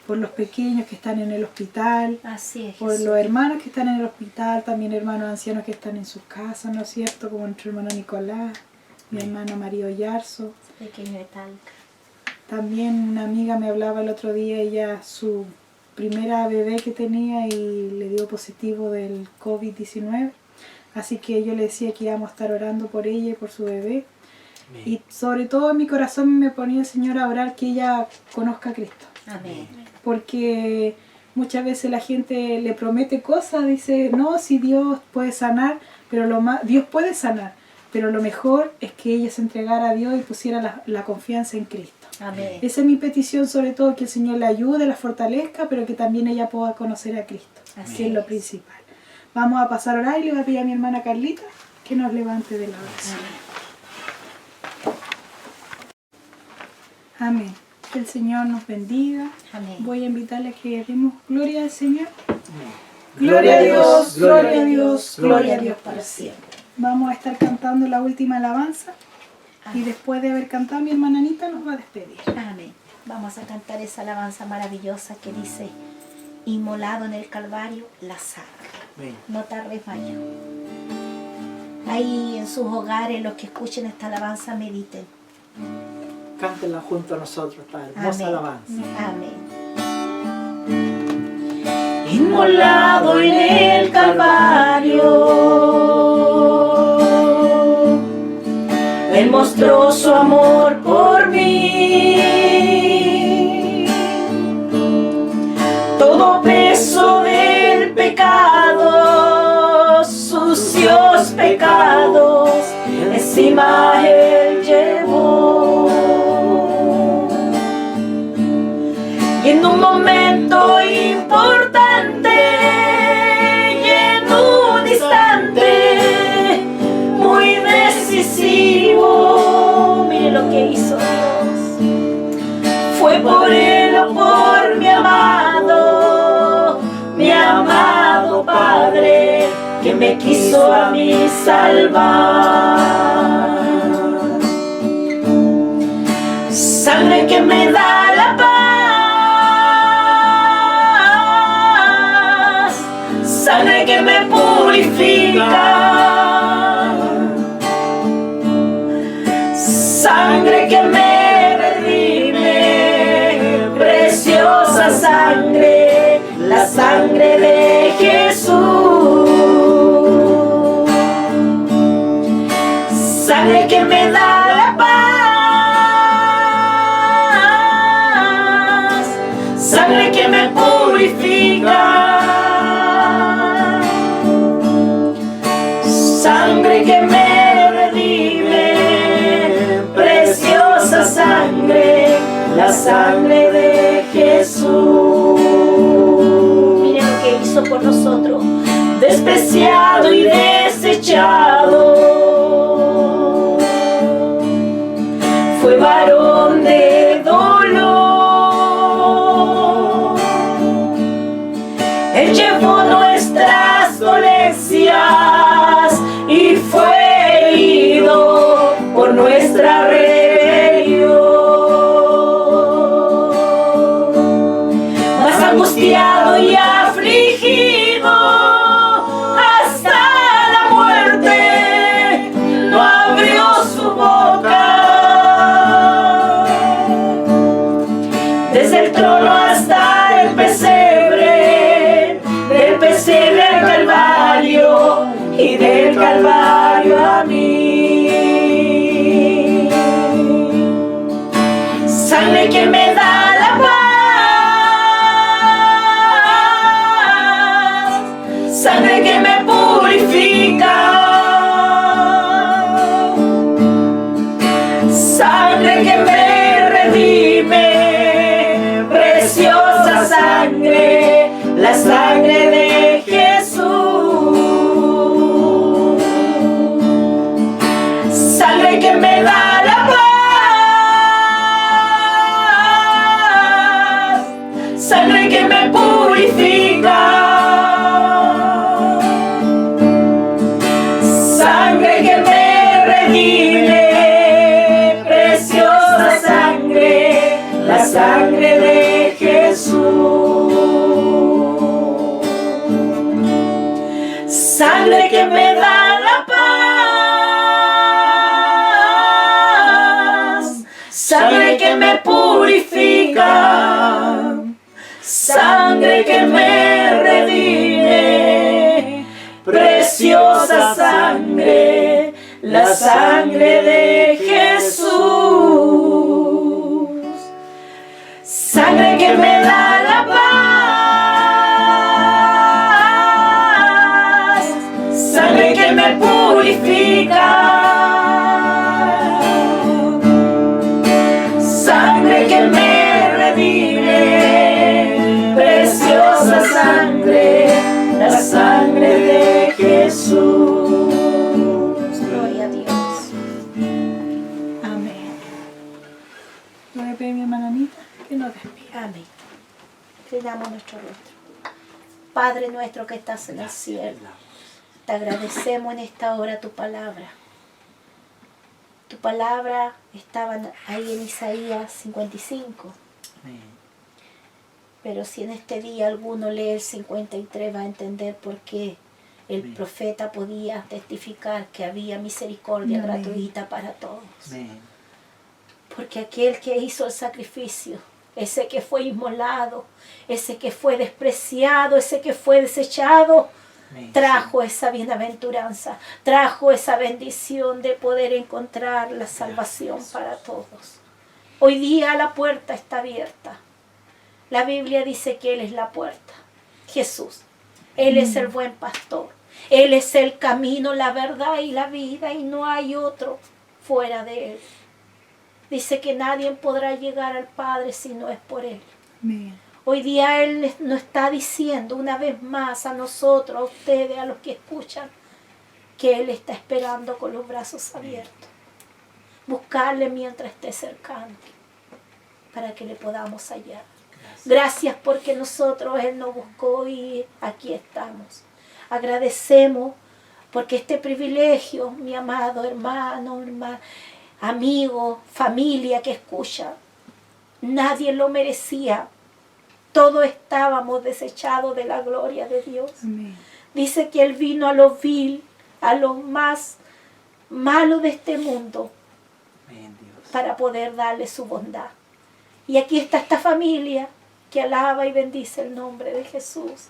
por los pequeños que están en el hospital, Así es, por Jesús. los hermanos que están en el hospital, también hermanos ancianos que están en sus casas, ¿no es cierto?, como nuestro hermano Nicolás, mi hermana María Ollarzo. Pequeño de Talca. También una amiga me hablaba el otro día, ella su primera bebé que tenía y le dio positivo del COVID-19. Así que yo le decía que íbamos a estar orando por ella y por su bebé. Y sobre todo en mi corazón me ponía el Señor a orar que ella conozca a Cristo. Amén. Porque muchas veces la gente le promete cosas, dice, no, si Dios puede sanar, pero Dios puede sanar, pero lo mejor es que ella se entregara a Dios y pusiera la confianza en Cristo. Amén. Esa es mi petición, sobre todo, que el Señor la ayude, la fortalezca, pero que también ella pueda conocer a Cristo, Así que es lo es. principal. Vamos a pasar a orar y le voy a pedir a mi hermana Carlita que nos levante de la oración. Amén. Que el Señor nos bendiga. Amén. Voy a invitarle a que demos gloria al Señor. Gloria a Dios, gloria a Dios, Gloria a Dios para siempre. Vamos a estar cantando la última alabanza y Amén. después de haber cantado, mi hermana Anita nos va a despedir. Amén. Vamos a cantar esa alabanza maravillosa que dice: inmolado en el Calvario la sangre. Amén. No tardes mañana. Ahí en sus hogares, los que escuchen esta alabanza, mediten. Cántenla junto a nosotros, Padre. Hermosa Amén. alabanza. Amén. Inmolado en el Calvario, Él mostró su amor por mí. Todo peso del pecado, sucios pecados, encima Él llevó. Y en un momento importante y en un instante muy decisivo, Mire lo que hizo Dios. fue por Él o por mi amado Padre, que me quiso a mí salvar. Sangre que me da la paz, sangre que me purifica, sangre que me redime, preciosa sangre, la sangre de Jesús. Sangre que me da la paz, sangre que me purifica, sangre que me redime, preciosa sangre, la sangre de Jesús. Mire lo que hizo por nosotros. Despreciado y desechado, fue varón de dolor. Él llevó nuestras dolencias y fue herido por nuestra rebelión. Más angustiado y afligido hasta la muerte, no abrió su boca. Desde el trono hasta el pesebre, del pesebre al Calvario y del Calvario a mí. Sangre que me da la paz, sangre que me purifica, sangre que me redime, preciosa sangre, la sangre de Jesús. Sangre que me da la paz, sangre que me purifica, sangre que me redime, preciosa sangre, la sangre de Jesús. Sangre que me da la paz, sangre que me purifica, sangre que me redime, preciosa sangre, la sangre de Jesús. Gloria a Dios. Amén. Voy a pedir a mi hermana Anita que nos despida. Amén. Inclinamos nuestro rostro. Padre nuestro que estás en el cielo, te agradecemos en esta hora tu palabra. Tu palabra estaba ahí en Isaías 55. Pero si en este día alguno lee el 53 va a entender por qué el profeta podía testificar que había misericordia gratuita para todos. Porque aquel que hizo el sacrificio, ese que fue inmolado, ese que fue despreciado, ese que fue desechado, trajo esa bienaventuranza, trajo esa bendición de poder encontrar la salvación para todos. Hoy día la puerta está abierta. La Biblia dice que Él es la puerta, Jesús. Él es el buen pastor. Él es el camino, la verdad y la vida, y no hay otro fuera de Él. Dice que nadie podrá llegar al Padre si no es por Él. Amén. Hoy día Él nos está diciendo una vez más a nosotros, a ustedes, a los que escuchan, que Él está esperando con los brazos abiertos. Buscarle mientras esté cercano, para que le podamos hallar. Gracias porque nosotros Él nos buscó y aquí estamos. Agradecemos porque este privilegio, mi amado hermano, amigo, familia que escucha, nadie lo merecía. Todos estábamos desechados de la gloria de Dios. Amén. Dice que Él vino a los vil, a los más malos de este mundo, para poder darle su bondad. Y aquí está esta familia que alaba y bendice el nombre de Jesús.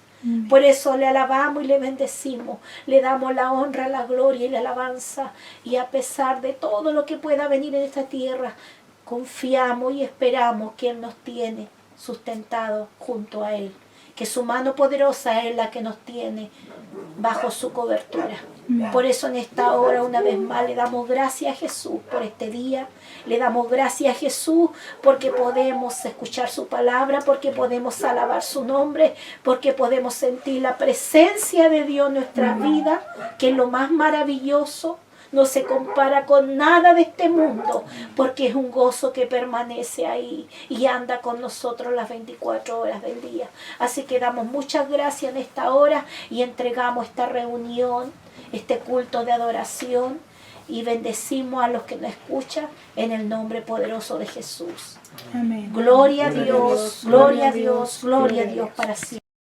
Por eso le alabamos y le bendecimos, le damos la honra, la gloria y la alabanza. Y a pesar de todo lo que pueda venir en esta tierra, confiamos y esperamos que Él nos tiene sustentado junto a Él, que su mano poderosa es la que nos tiene bajo su cobertura. Por eso en esta hora una vez más le damos gracias a Jesús por este día, le damos gracias a Jesús porque podemos escuchar su palabra, porque podemos alabar su nombre, porque podemos sentir la presencia de Dios en nuestra vida, que es lo más maravilloso. No se compara con nada de este mundo, porque es un gozo que permanece ahí y anda con nosotros las 24 horas del día. Así que damos muchas gracias en esta hora y entregamos esta reunión, este culto de adoración, y bendecimos a los que nos escuchan en el nombre poderoso de Jesús. Amén. Gloria a Dios, gloria a Dios, gloria a Dios para siempre.